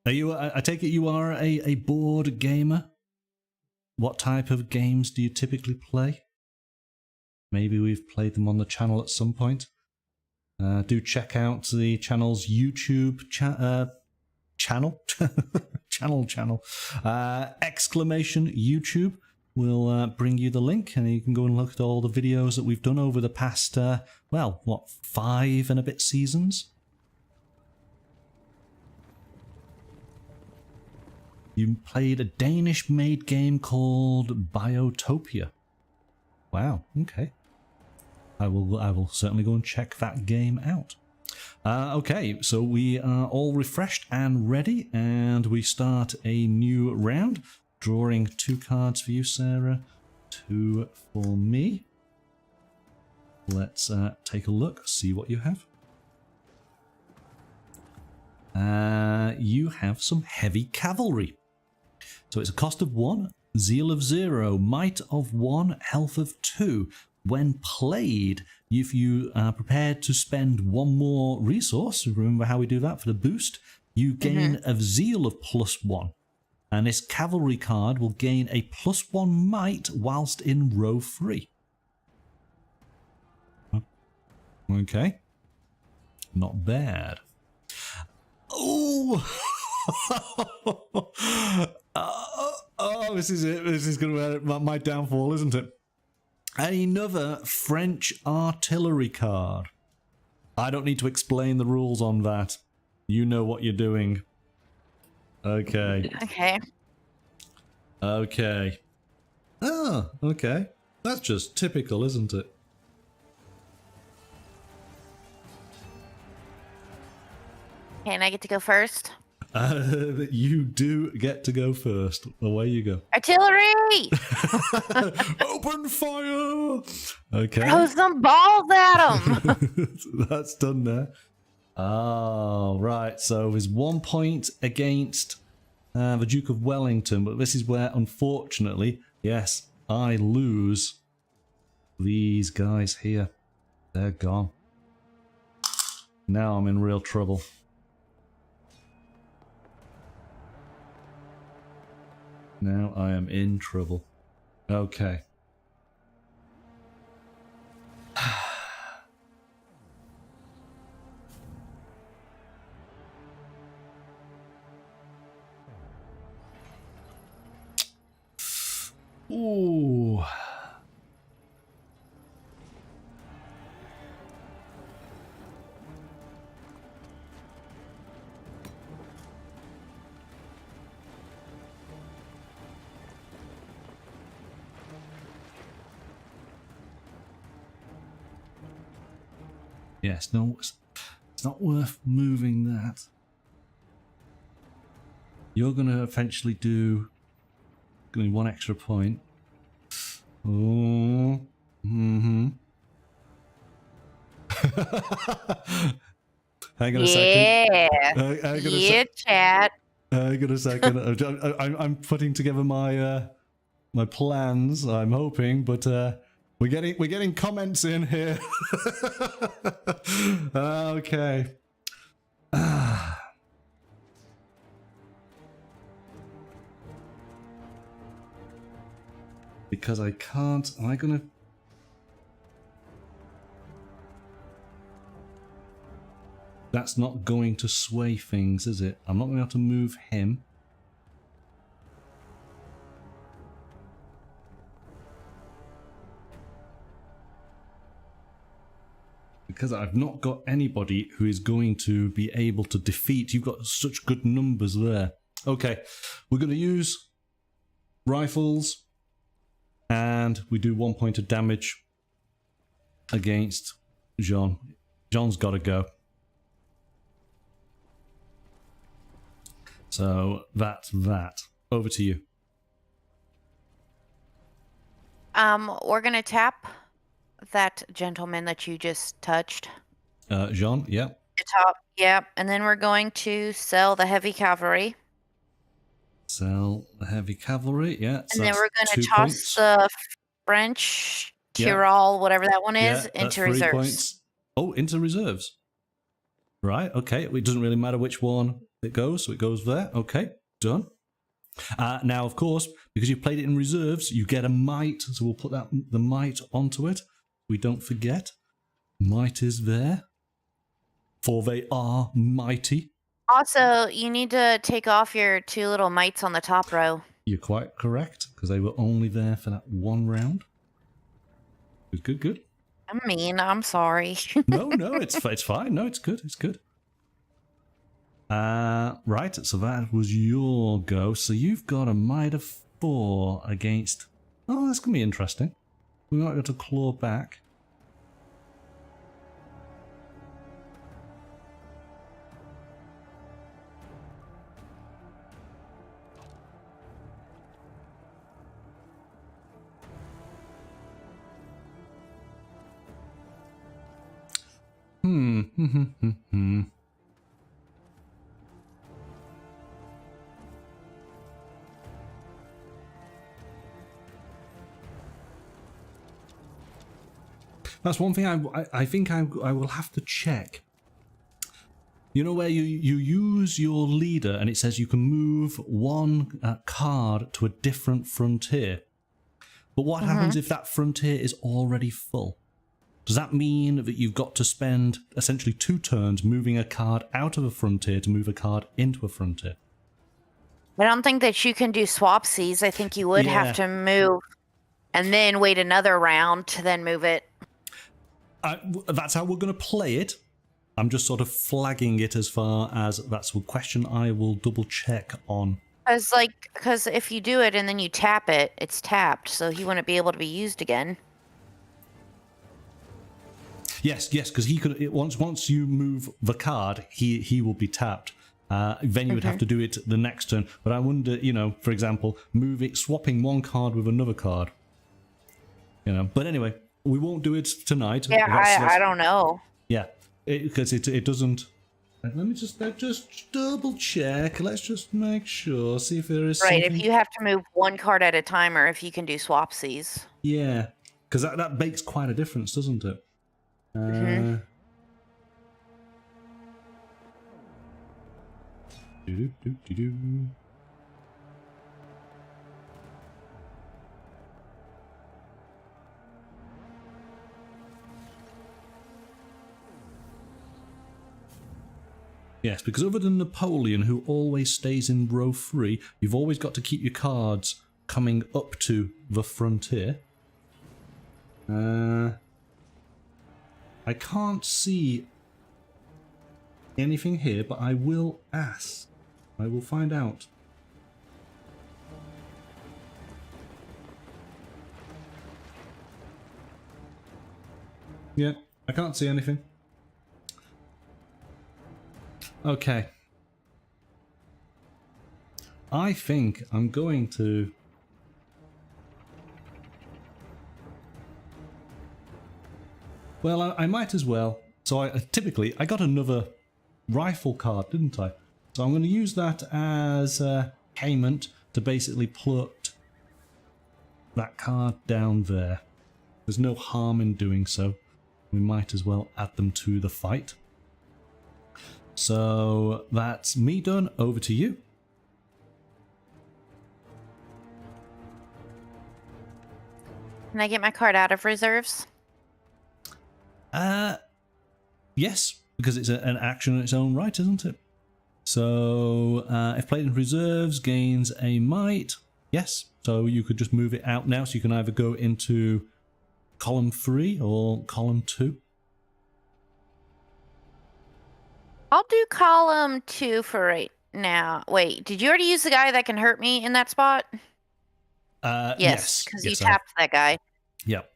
Speaker 1: Are you? I take it you are a board gamer. What type of games do you typically play? Maybe we've played them on the channel at some point. Do check out the channel's YouTube channel. channel. Exclamation YouTube will bring you the link, and you can go and look at all the videos that we've done over the past, 5 and a bit seasons. You played a Danish-made game called Biotopia. Wow, okay. I will certainly go and check that game out. Okay, so we are all refreshed and ready, and we start a new round. Drawing 2 cards for you, Sarah, 2 for me. Let's take a look, see what you have. You have some heavy cavalry. So it's a cost of 1, zeal of 0, might of 1, health of 2. When played, if you are prepared to spend 1 more resource, remember how we do that for the boost, you gain a zeal of +1. And this cavalry card will gain a +1 might whilst in row 3. Okay. Not bad. Oh! This is it. This is going to be my downfall, isn't it? Another French artillery card. I don't need to explain the rules on that. You know what you're doing. Okay. Okay. Oh, okay. That's just typical, isn't it?
Speaker 2: Okay, and I get to go first?
Speaker 1: You do get to go first. Away you go.
Speaker 2: Artillery!
Speaker 1: Open fire! Okay.
Speaker 2: Throw some balls at them!
Speaker 1: That's done there. Oh, right. So there's 1 point against the Duke of Wellington, but this is where, unfortunately, yes, I lose these guys here. They're gone. Now I'm in real trouble. Now I am in trouble. Okay. Ooh. Yes, no, it's not worth moving that. You're going to eventually do one extra point. Oh, Hang on a second.
Speaker 2: Yeah, chat.
Speaker 1: Hang on a second. I'm putting together my my plans. I'm hoping, but we're getting comments in here. Okay. Because I can't. Am I gonna? That's not going to sway things, is it? I'm not going to have to move him. Because I've not got anybody who is going to be able to defeat. You've got such good numbers there. Okay, we're going to use rifles, and we do 1 point of damage against Jean. Jean's got to go. So that's that. Over to you.
Speaker 2: We're gonna tap that gentleman that you just touched.
Speaker 1: Jean, yeah.
Speaker 2: The top, yep. And then we're going to sell the heavy cavalry.
Speaker 1: Sell the heavy cavalry, yeah.
Speaker 2: So and then we're going to toss
Speaker 1: points.
Speaker 2: The French Tyrol, whatever that one is, into reserves.
Speaker 1: Points. Oh, into reserves. Right, okay. It doesn't really matter which one it goes, so it goes there. Okay, done. Now, of course, because you played it in reserves, you get a might, so we'll put the might onto it. We don't forget. Might is there. For they are mighty.
Speaker 2: Also, you need to take off your 2 little mites on the top row.
Speaker 1: You're quite correct, because they were only there for that 1 round. Good.
Speaker 2: I mean, I'm sorry.
Speaker 1: No, it's fine. No, it's good. It's good. Right, so that was your go. So you've got a might of 4 against... Oh, that's going to be interesting. We might be able to claw back. That's one thing I think I will have to check. You know where you use your leader and it says you can move 1 card to a different frontier. But what happens if that frontier is already full? Does that mean that you've got to spend essentially 2 turns moving a card out of a frontier to move a card into a frontier?
Speaker 2: I don't think that you can do swapsies. I think you would have to move and then wait another round to then move it.
Speaker 1: That's how we're going to play it. I'm just sort of flagging it as far as that's a question I will double check on.
Speaker 2: Because if you do it and then you tap it, it's tapped, so he wouldn't be able to be used again.
Speaker 1: Yes, because he could. Once you move the card, he will be tapped. Then you would have to do it the next turn. But I wonder, for example, swapping 1 card with another card. But anyway, we won't do it tonight.
Speaker 2: Yeah, I don't know.
Speaker 1: Yeah, because it doesn't. Let me just double check. Let's just make sure. See if there is
Speaker 2: right.
Speaker 1: something...
Speaker 2: If you have to move 1 card at a time, or if you can do swapsies.
Speaker 1: Yeah, because that makes quite a difference, doesn't it? Yes, because other than Napoleon, who always stays in row 3, you've always got to keep your cards coming up to the frontier. I can't see anything here, but I will ask. I will find out. Yeah, I can't see anything. Okay. I think I'm going to... Well, I might as well. So typically, I got another rifle card, didn't I? So I'm going to use that as payment to basically put that card down there. There's no harm in doing so. We might as well add them to the fight. So that's me done. Over to you.
Speaker 2: Can I get my card out of reserves?
Speaker 1: Yes, because it's an action in its own right, isn't it? So if played in reserves, gains a might. Yes, so you could just move it out now, so you can either go into column 3 or column 2.
Speaker 2: I'll do column 2 for right now. Wait, did you already use the guy that can hurt me in that spot? Yes, because you tapped that guy.
Speaker 1: Yep.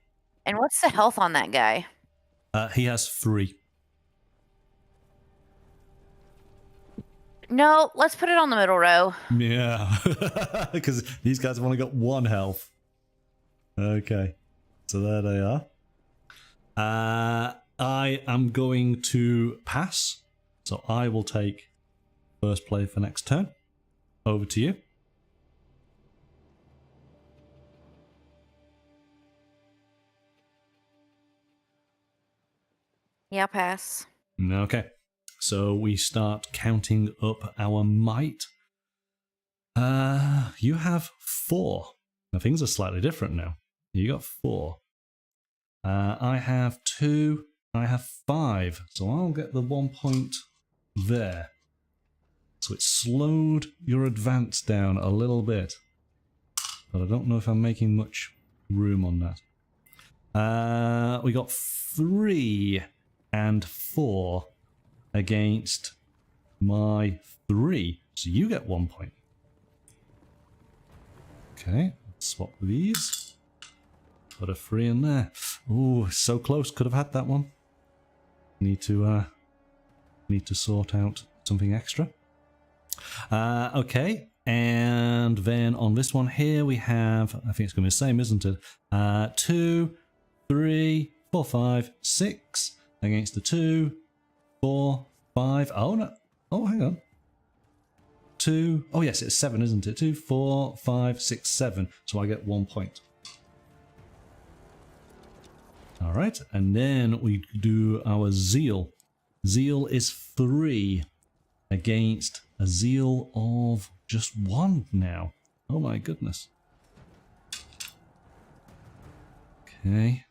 Speaker 2: And what's the health on that guy?
Speaker 1: He has 3.
Speaker 2: No, let's put it on the middle row.
Speaker 1: Yeah, because these guys have only got 1 health. Okay, so there they are. I am going to pass, so I will take first play for next turn. Over to you.
Speaker 2: Yeah, pass.
Speaker 1: Okay, so we start counting up our might. You have 4. Now things are slightly different now. You got 4. I have 2. I have 5. So I'll get the 1 point there. So it slowed your advance down a little bit. But I don't know if I'm making much room on that. We got 3 and 4 against my 3. So you get 1 point. Okay, let's swap these. Put a 3 in there. Ooh, so close. Could have had that one. Need to sort out something extra. Okay, and then on this one here we have, I think it's going to be the same, isn't it? 2, 3, 4, 5, 6 against the 2, 4, 5. Oh no! Oh, hang on. 2. Oh yes, it's 7, isn't it? 2, 4, 5, 6, 7. So I get 1 point. All right, and then we do our zeal. Zeal is 3 against a zeal of just 1 now. Oh my goodness. Okay.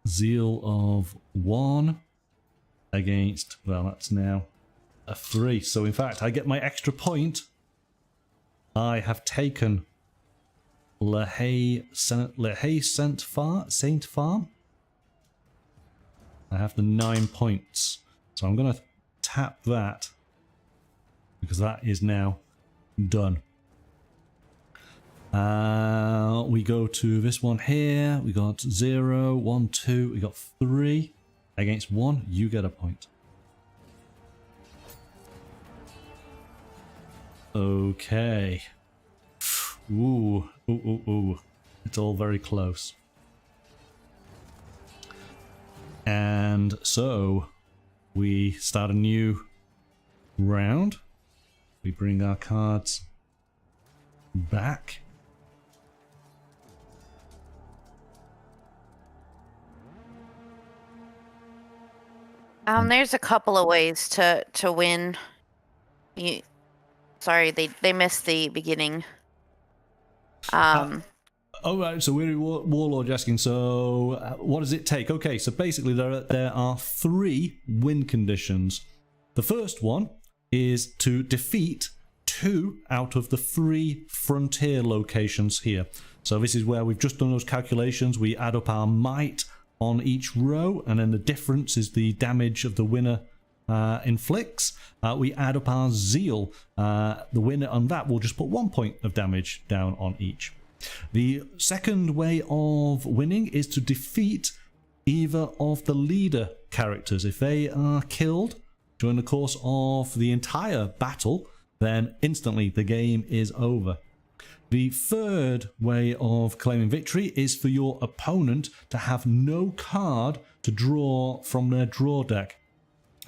Speaker 1: Zeal of 1 against, well, that's now a 3. So in fact, I get my extra point. I have taken Saint Farm. I have the 9 points. So I'm going to tap that because that is now done. We go to this one here. We got 0, 1, 2. We got 3 against 1. You get a point. Okay. Ooh. It's all very close. And so we start a new round. We bring our cards back.
Speaker 2: There's a couple of ways to win. Sorry, they missed the beginning.
Speaker 1: Oh, right, so we're Warlord asking, so what does it take? Okay, so basically there are 3 win conditions. The first one is to defeat 2 out of the 3 frontier locations here. So this is where we've just done those calculations. We add up our might on each row, and then the difference is the damage of the winner inflicts. We add up our zeal. The winner on that will just put 1 point of damage down on each. The second way of winning is to defeat either of the leader characters. If they are killed during the course of the entire battle, then instantly the game is over. The third way of claiming victory is for your opponent to have no card to draw from their draw deck.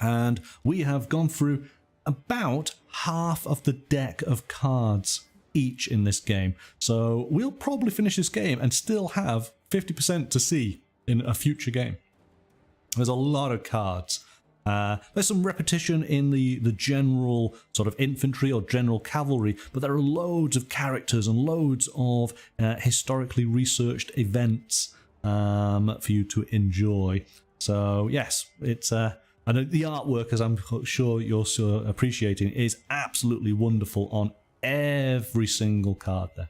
Speaker 1: And we have gone through about half of the deck of cards each in this game. So we'll probably finish this game and still have 50% to see in a future game. There's a lot of cards. There's some repetition in the general sort of infantry or general cavalry, but there are loads of characters and loads of historically researched events for you to enjoy. So yes, it's and the artwork, as I'm sure you're so appreciating, is absolutely wonderful on every single card there.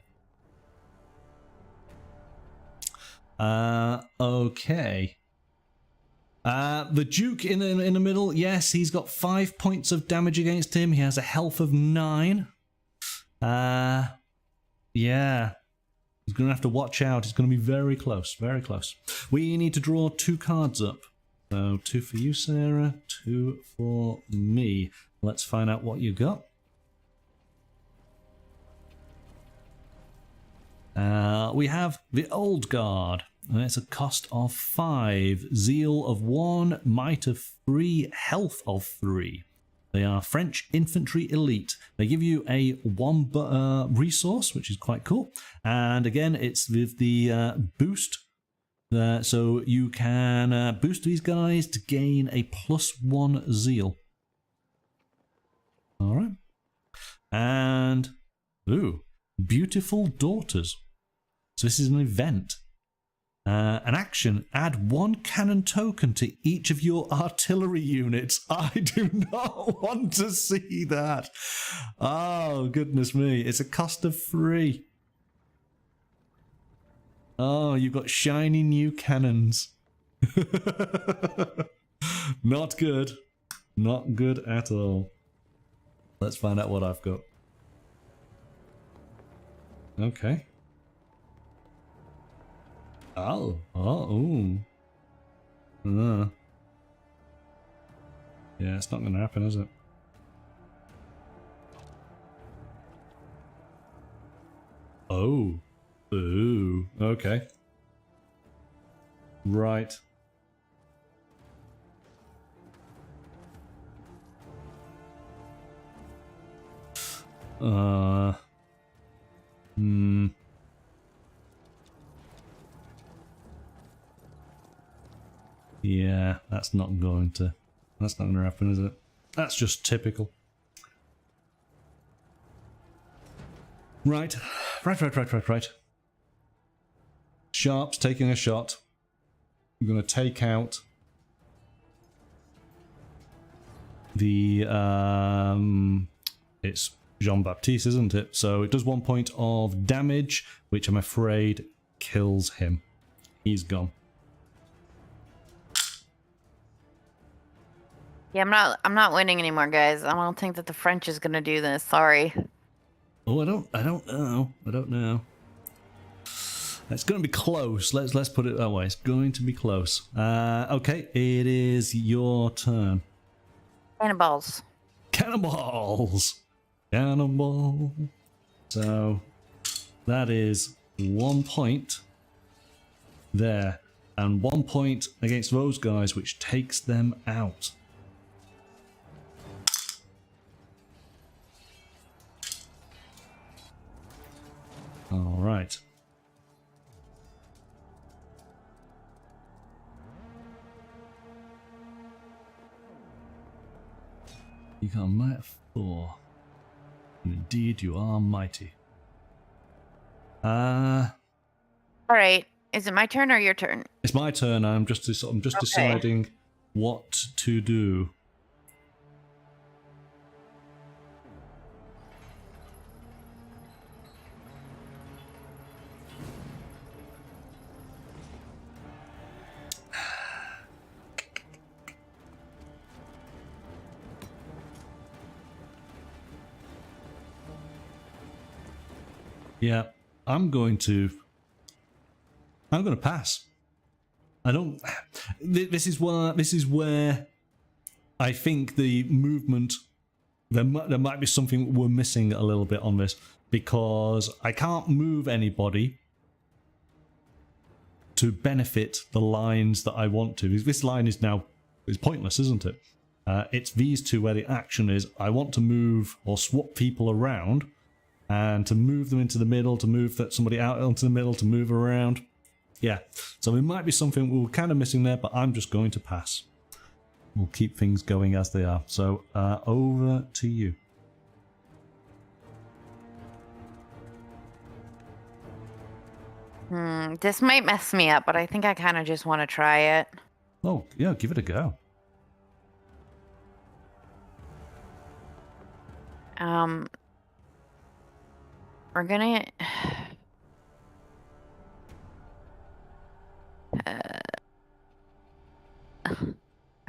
Speaker 1: Okay. The Duke in the middle, yes, he's got 5 points of damage against him. He has a health of 9. Yeah. He's going to have to watch out. It's going to be very close, very close. We need to draw 2 cards up. So 2 for you, Sarah, 2 for me. Let's find out what you got. We have the Old Guard. And it's a cost of 5, zeal of 1, might of 3, health of 3. They are French infantry elite. They give you a 1 resource, which is quite cool. And again, it's with the boost. So you can boost these guys to gain a +1 zeal. All right. And, ooh, beautiful daughters. So this is an event. An action, add 1 cannon token to each of your artillery units. I do not want to see that. Oh, goodness me. It's a cost of 3. Oh, you've got shiny new cannons. Not good. Not good at all. Let's find out what I've got. Okay. Oh, ooh. Yeah, it's not going to happen, is it? Oh. Ooh, okay. Right. Yeah, that's not going to happen, is it? That's just typical. Right. Sharp's taking a shot. We're going to take out the it's Jean-Baptiste, isn't it? So it does 1 point of damage, which I'm afraid kills him. He's gone.
Speaker 2: Yeah, I'm not winning anymore, guys. I don't think that the French is gonna do this. Sorry.
Speaker 1: Oh, I don't know. It's going to be close. Let's put it that way. It's going to be close. Okay, it is your turn.
Speaker 2: Cannonballs.
Speaker 1: Cannonballs. Cannonball. So that is 1 point there, and 1 point against those guys, which takes them out. All right. You got a might of 4. And indeed, you are mighty.
Speaker 2: All right. Is it my turn or your turn?
Speaker 1: It's my turn. I'm just deciding what to do. Yeah, I'm going to pass. I don't. This is where I think the movement. There might be something we're missing a little bit on this, because I can't move anybody to benefit the lines that I want to. This line is pointless, isn't it? It's these two where the action is. I want to move or swap people around, and to move them into the middle, to move somebody out onto the middle, to move around. Yeah, so it might be something we're kind of missing there, but I'm just going to pass. We'll keep things going as they are. So over to you.
Speaker 2: This might mess me up, but I think I kind of just want to try it.
Speaker 1: Oh, yeah, give it a go.
Speaker 2: We're gonna...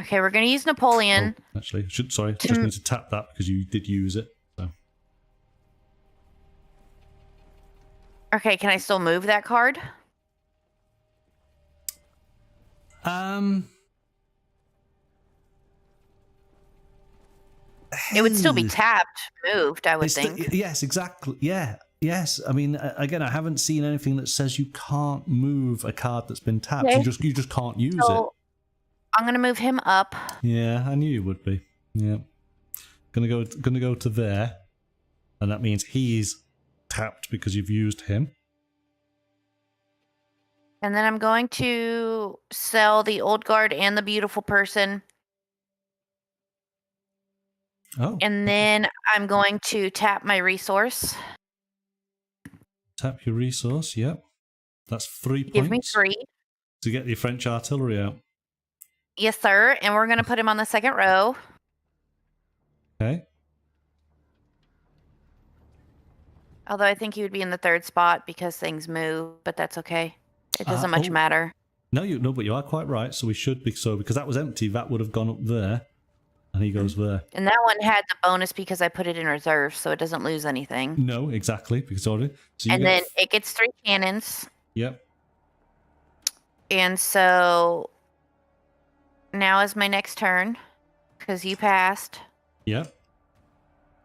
Speaker 2: Okay, we're gonna use Napoleon.
Speaker 1: Oh, actually, just need to tap that because you did use it. So.
Speaker 2: Okay, can I still move that card? It would still be tapped, moved, I would think.
Speaker 1: Yes, exactly. Yeah, yes. I mean, again, I haven't seen anything that says you can't move a card that's been tapped. Okay. You just can't use it.
Speaker 2: I'm gonna move him up.
Speaker 1: Yeah, I knew you would be. Yeah, gonna go to there, and that means he's tapped because you've used him.
Speaker 2: And then I'm going to sell the old guard and the beautiful person.
Speaker 1: Oh.
Speaker 2: And then I'm going to tap my resource.
Speaker 1: Tap your resource, yep. That's 3 points.
Speaker 2: Give me 3.
Speaker 1: To get the French artillery out.
Speaker 2: Yes, sir. And we're going to put him on the second row.
Speaker 1: Okay.
Speaker 2: Although I think he would be in the third spot because things move, but that's okay. It doesn't much matter.
Speaker 1: No, but you are quite right. So we should be because that was empty. That would have gone up there, and he goes there.
Speaker 2: And that one had the bonus because I put it in reserve, so it doesn't lose anything.
Speaker 1: No, exactly, because already. So
Speaker 2: and then it gets 3 cannons.
Speaker 1: Yep.
Speaker 2: And so now is my next turn because you passed.
Speaker 1: Yep.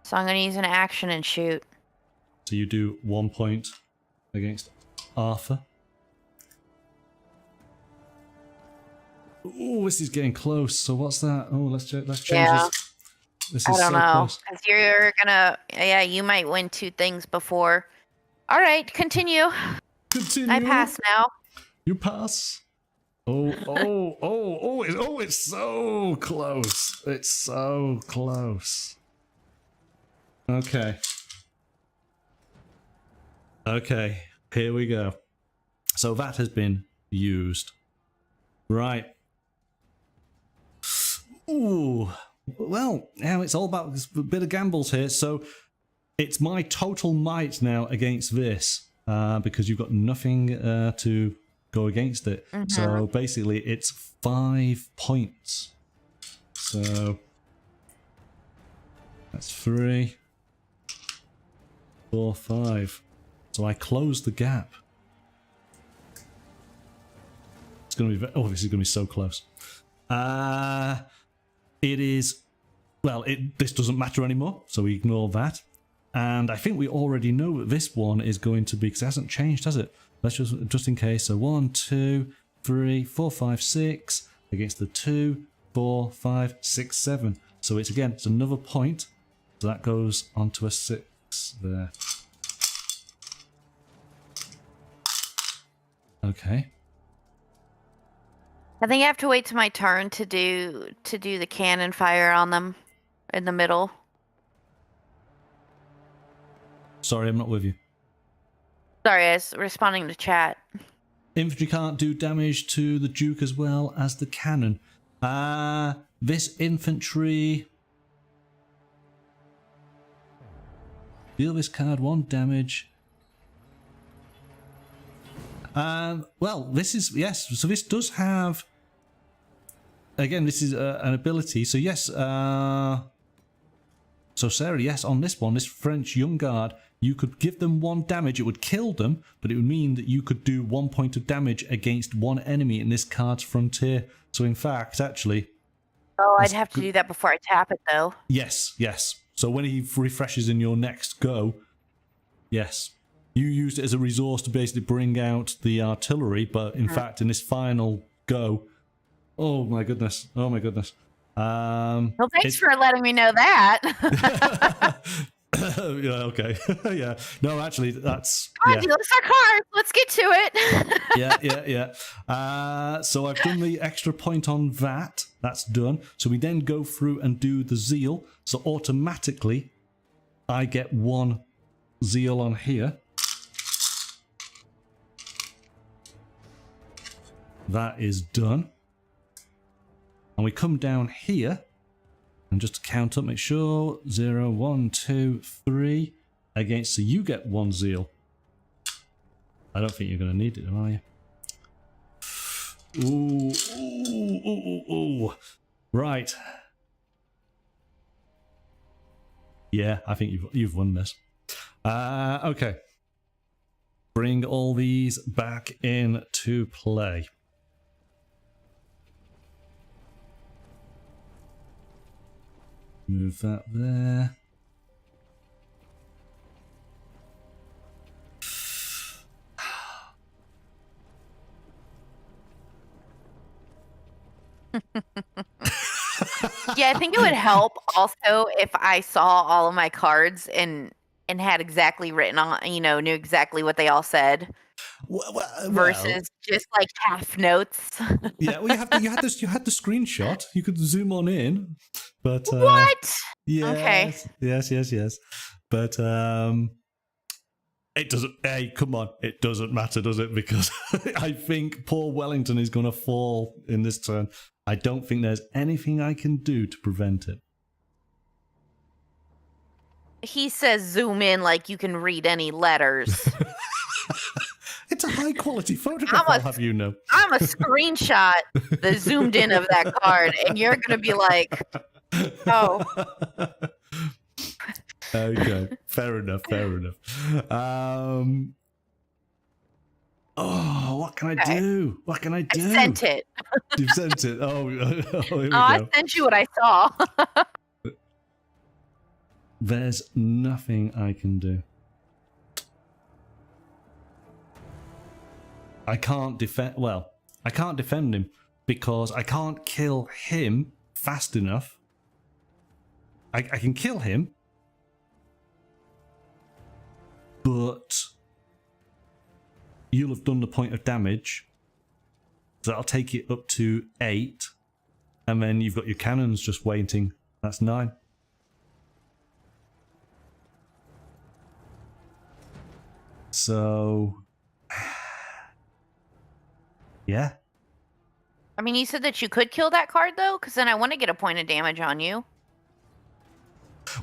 Speaker 2: So I'm going to use an action and shoot.
Speaker 1: So you do 1 point against Arthur. Oh, this is getting close. So what's that? Oh, let's change this. This is
Speaker 2: I don't know.
Speaker 1: Because
Speaker 2: you're gonna, you might win 2 things before. All right, continue. I pass now.
Speaker 1: You pass. It's so close. It's so close. Okay. Okay, here we go. So that has been used. Right. Ooh. Well, now it's all about a bit of gambles here. So it's my total might now against this because you've got nothing to go against it. Mm-hmm. So basically it's 5 points. So that's 3, 4, 5. So I close the gap. It's going to be... Oh, this is going to be so close. It is... Well, this doesn't matter anymore, so we ignore that. And I think we already know that this one is going to be... Because it hasn't changed, has it? Let's just in case. So 1, 2, 3, 4, 5, 6 against the 2, 4, 5, 6, 7. So it's another point. So that goes onto a 6 there. Okay.
Speaker 2: I think I have to wait till my turn to do the cannon fire on them in the middle.
Speaker 1: Sorry, I'm not with you.
Speaker 2: Sorry, I was responding to chat.
Speaker 1: Infantry can't do damage to the Duke as well as the cannon. This infantry... Deal this card 1 damage. Well, this is... Yes, so this does have... Again, this is an ability. So yes, so Sarah, yes, on this one, this French Young Guard, you could give them 1 damage. It would kill them, but it would mean that you could do 1 point of damage against 1 enemy in this card's frontier. So in fact, actually...
Speaker 2: Oh, I'd have to do that before I tap it, though.
Speaker 1: Yes, yes. So when he refreshes in your next go, yes. You used it as a resource to basically bring out the artillery, but in fact, in this final go... Oh my goodness. Oh my goodness.
Speaker 2: Well, thanks for letting me know that.
Speaker 1: Yeah, okay. Yeah. No, actually, that's...
Speaker 2: Come on, let's start cards. Let's get to it.
Speaker 1: Yeah. So I've done the extra point on that. That's done. So we then go through and do the zeal. So automatically, I get 1 zeal on here. That is done. And we come down here. And just to count up, make sure 0, 1, 2, 3 against. So you get 1 zeal. I don't think you're going to need it, are you? Ooh. Right. Yeah, I think you've won this. Okay. Bring all these back into play. Move that there.
Speaker 2: Yeah, I think it would help also if I saw all of my cards and had exactly written on, knew exactly what they all said. Versus just like half notes.
Speaker 1: Yeah, well, you had the screenshot. You could zoom on in, but
Speaker 2: what?
Speaker 1: Yeah.
Speaker 2: Okay.
Speaker 1: Yes. But it doesn't. Hey, come on! It doesn't matter, does it? Because I think poor Wellington is going to fall in this turn. I don't think there's anything I can do to prevent it.
Speaker 2: He says zoom in like you can read any letters.
Speaker 1: It's a high quality photograph, I'll have you know.
Speaker 2: I'm a screenshot the zoomed in of that card, and you're going to be like, oh.
Speaker 1: Okay, fair enough. Oh, what can I do? What can I do?
Speaker 2: I sent it.
Speaker 1: You've sent it. Oh, here we go.
Speaker 2: I sent you what I saw.
Speaker 1: There's nothing I can do. I can't defend. Well, I can't defend him because I can't kill him fast enough. I can kill him, but you'll have done the point of damage. So that'll take it up to 8, and then you've got your cannons just waiting. That's 9. So, yeah.
Speaker 2: I mean, you said that you could kill that card, though? Because then I want to get a point of damage on you.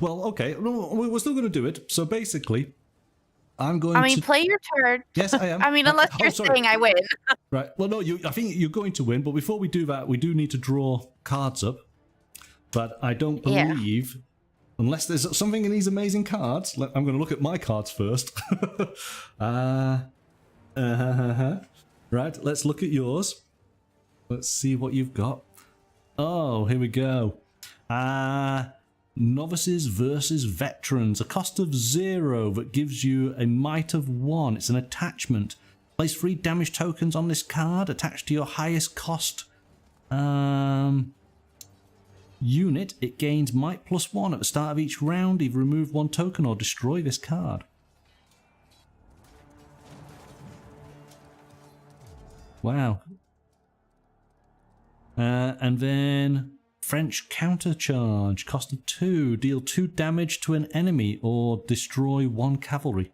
Speaker 1: Well, okay. No, we're still going to do it. So basically, I'm going to...
Speaker 2: I mean, play your turn.
Speaker 1: Yes, I am.
Speaker 2: I mean, unless you're saying I win.
Speaker 1: Right. Well, no, I think you're going to win. But before we do that, we do need to draw cards up. But I don't believe... Yeah. Unless there's something in these amazing cards. I'm going to look at my cards first. Right, let's look at yours. Let's see what you've got. Oh, here we go. Novices versus veterans. A cost of 0 that gives you a might of 1. It's an attachment. Place 3 damage tokens on this card attached to your highest cost unit. It gains might +1 at the start of each round. Either remove 1 token or destroy this card. Wow. And then French countercharge. Cost of 2. Deal 2 damage to an enemy or destroy 1 cavalry.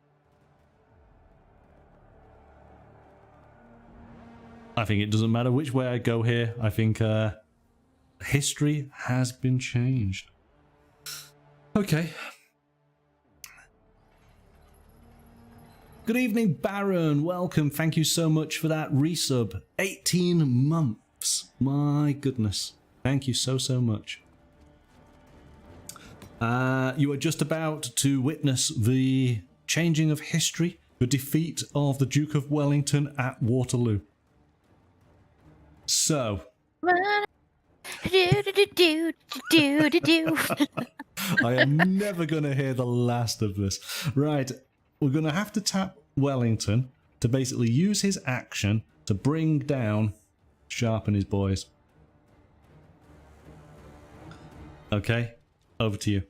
Speaker 1: I think it doesn't matter which way I go here. I think history has been changed. Okay. Good evening, Baron. Welcome. Thank you so much for that resub. 18 months. My goodness. Thank you so much. You are just about to witness the changing of history, the defeat of the Duke of Wellington at Waterloo. So, I am never going to hear the last of this. Right, we're going to have to tap Wellington to basically use his action to bring down Sharp and his boys. Okay, over to you.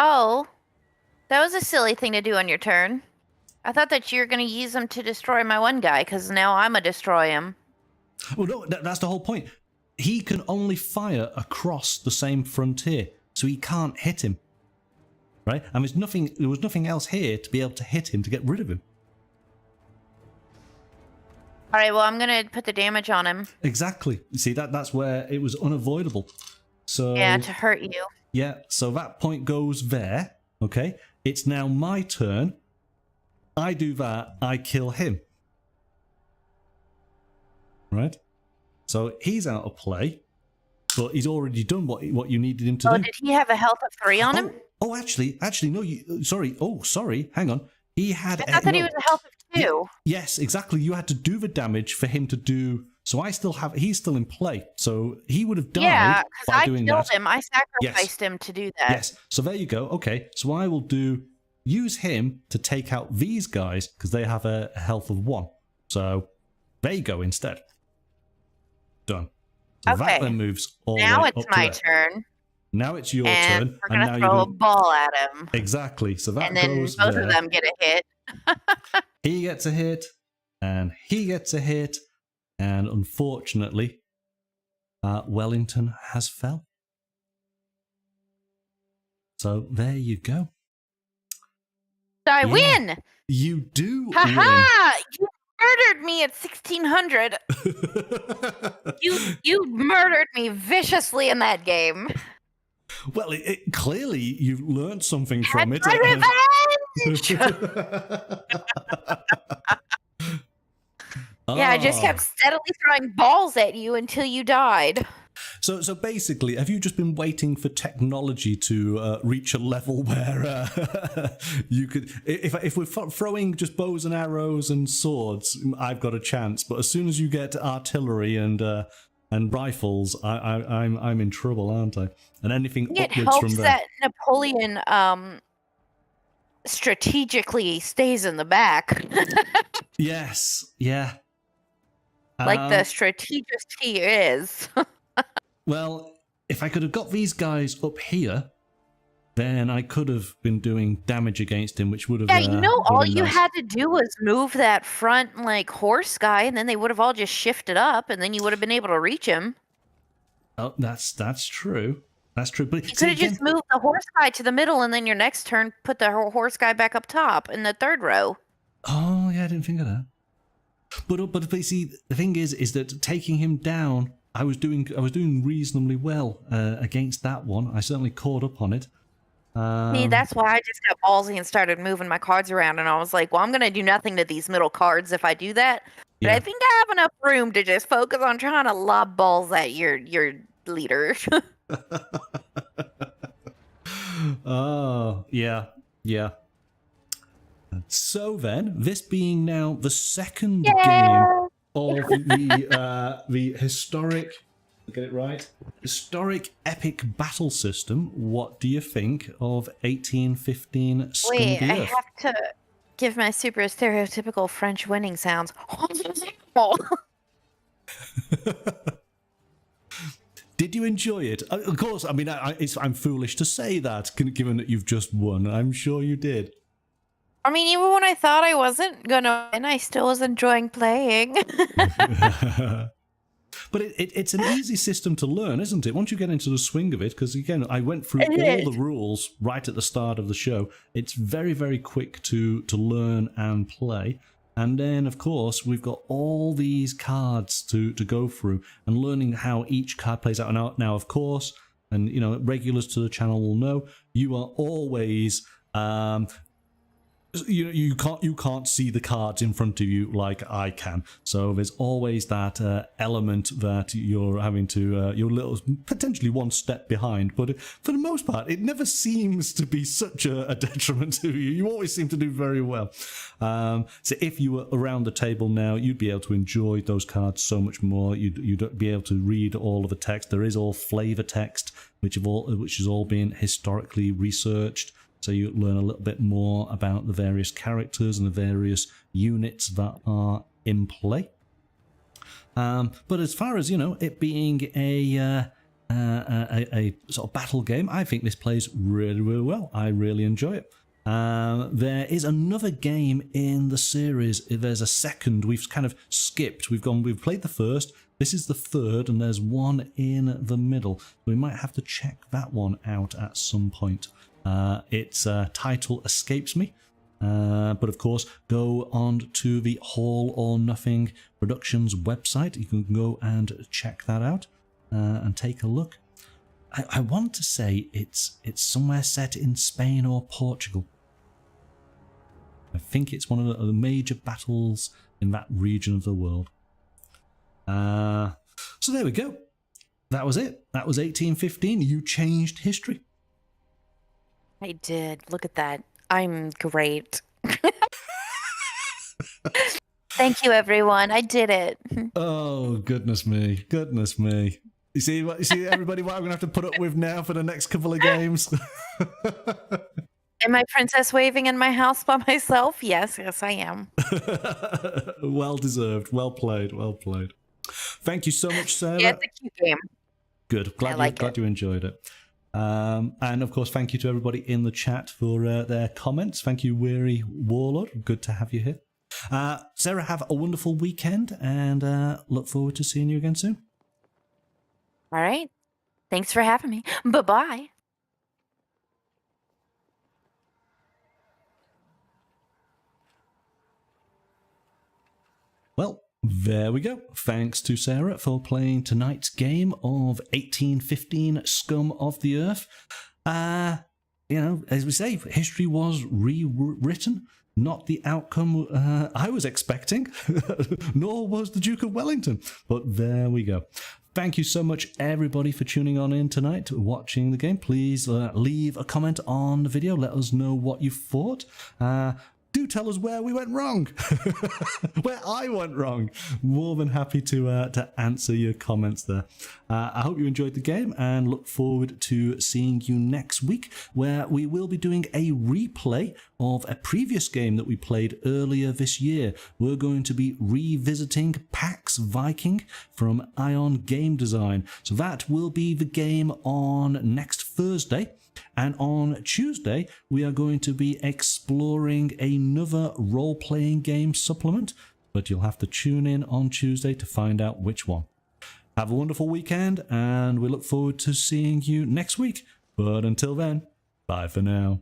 Speaker 2: Oh, that was a silly thing to do on your turn. I thought that you were going to use them to destroy my one guy, because now I'm going to destroy him.
Speaker 1: Well, no, that's the whole point. He can only fire across the same frontier, so he can't hit him. Right? And there was nothing else here to be able to hit him to get rid of him.
Speaker 2: All right, well, I'm going to put the damage on him.
Speaker 1: Exactly. You see, that's where it was unavoidable. So
Speaker 2: yeah, to hurt you.
Speaker 1: Yeah, so that point goes there. Okay? It's now my turn. I do that, I kill him. Right? So he's out of play, but he's already done what you needed him to do.
Speaker 2: Oh, did he have a health of 3 on him?
Speaker 1: Oh, actually, no, sorry. Oh, sorry, hang on. He had...
Speaker 2: I thought that he was a health of 2.
Speaker 1: Yes, exactly. You had to do the damage for him to do... So he's still in play. So he would have died by doing that.
Speaker 2: Yeah, because I killed him. I sacrificed him to do that.
Speaker 1: Yes, so there you go. Okay, so I will use him to take out these guys because they have a health of 1. So there you go instead. Done. So
Speaker 2: okay.
Speaker 1: That then moves all
Speaker 2: now
Speaker 1: the way
Speaker 2: it's my turn.
Speaker 1: Now it's your turn.
Speaker 2: We're going to throw a ball at him.
Speaker 1: Exactly. So that
Speaker 2: and then
Speaker 1: goes
Speaker 2: both
Speaker 1: there.
Speaker 2: of them get a hit.
Speaker 1: He gets a hit, and he gets a hit, and unfortunately, Wellington has fell. So there you go.
Speaker 2: So I win.
Speaker 1: You do win.
Speaker 2: Ha! You murdered me at 1600. You murdered me viciously in that game.
Speaker 1: Well, clearly you've learned something from it.
Speaker 2: My revenge! Yeah, I just kept steadily throwing balls at you until you died.
Speaker 1: So basically, have you just been waiting for technology to reach a level where you could, if we're throwing just bows and arrows and swords, I've got a chance. But as soon as you get artillery and rifles, I'm in trouble, aren't I? And anything
Speaker 2: it
Speaker 1: upwards
Speaker 2: helps
Speaker 1: from there.
Speaker 2: that Napoleon strategically stays in the back.
Speaker 1: Yes, yeah.
Speaker 2: Like the strategist he is.
Speaker 1: Well, if I could have got these guys up here, then I could have been doing damage against him, which would have...
Speaker 2: Yeah, you know, all you
Speaker 1: nice.
Speaker 2: had to do was move that front, like, horse guy, and then they would have all just shifted up, and then you would have been able to reach him.
Speaker 1: Oh, that's true. That's true. But
Speaker 2: you could have just moved the horse guy to the middle, and then your next turn, put the horse guy back up top in the third row.
Speaker 1: Oh, yeah, I didn't think of that. But see, the thing is that taking him down, I was doing reasonably well against that one. I certainly caught up on it.
Speaker 2: See, that's why I just got ballsy and started moving my cards around, and I was like, well, I'm going to do nothing to these middle cards if I do that. But I think I have enough room to just focus on trying to lob balls at your leader.
Speaker 1: Oh, yeah. So then, this being now the second game of the historic, get it right, historic epic battle system, what do you think of 1815 Scum?
Speaker 2: Wait, I have to give my super stereotypical French winning sounds.
Speaker 1: Did you enjoy it? Of course, I mean, I'm foolish to say that, given that you've just won. I'm sure you did.
Speaker 2: I mean, even when I thought I wasn't gonna win, I still was enjoying playing.
Speaker 1: But it's an easy system to learn, isn't it? Once you get into the swing of it, because again, I went through all the rules right at the start of the show. It's very, very quick to learn and play. And then, of course, we've got all these cards to go through and learning how each card plays out. Now, of course, and regulars to the channel will know, you are always you can't see the cards in front of you like I can. So there's always that element that you're having to you're a little potentially one step behind. But for the most part, it never seems to be such a detriment to you. You always seem to do very well. So if you were around the table now, you'd be able to enjoy those cards so much more. You'd be able to read all of the text. There is all flavor text, which has all been historically researched. So you learn a little bit more about the various characters and the various units that are in play. But as far as, it being a sort of battle game, I think this plays really, really well. I really enjoy it. There is another game in the series. There's a second. We've kind of skipped. We've played the first. This is the third, and there's one in the middle. We might have to check that one out at some point. Its title escapes me, but of course go on to the All or Nothing Productions website. You can go and check that out and take a look. I want to say it's somewhere set in Spain or Portugal. I think it's one of the major battles in that region of the world. So there we go. That was it. That was 1815. You changed history.
Speaker 2: I did. Look at that. I'm great. Thank you, everyone. I did it.
Speaker 1: Oh, goodness me. Goodness me. You see, everybody, what I'm going to have to put up with now for the next couple of games?
Speaker 2: Am I princess waving in my house by myself? Yes, I am.
Speaker 1: Well deserved. Well played. Well played. Thank you so much, Sarah.
Speaker 2: Yeah, it's a cute game.
Speaker 1: Good. Glad you enjoyed it. And of course, thank you to everybody in the chat for their comments. Thank you, Weary Warlord. Good to have you here. Sarah, have a wonderful weekend and look forward to seeing you again soon.
Speaker 2: All right. Thanks for having me. Bye-bye.
Speaker 1: Well, there we go. Thanks to Sarah for playing tonight's game of 1815 Scum of the Earth. As we say, history was rewritten. Not the outcome I was expecting, nor was the Duke of Wellington. But there we go. Thank you so much, everybody, for tuning on in tonight, watching the game. Please leave a comment on the video. Let us know what you thought. Do tell us where we went wrong, where I went wrong. More than happy to answer your comments there. I hope you enjoyed the game and look forward to seeing you next week, where we will be doing a replay of a previous game that we played earlier this year. We're going to be revisiting Pax Viking from Ion Game Design. So that will be the game on next Thursday. And on Tuesday, we are going to be exploring another role-playing game supplement, but you'll have to tune in on Tuesday to find out which one. Have a wonderful weekend, and we look forward to seeing you next week. But until then, bye for now.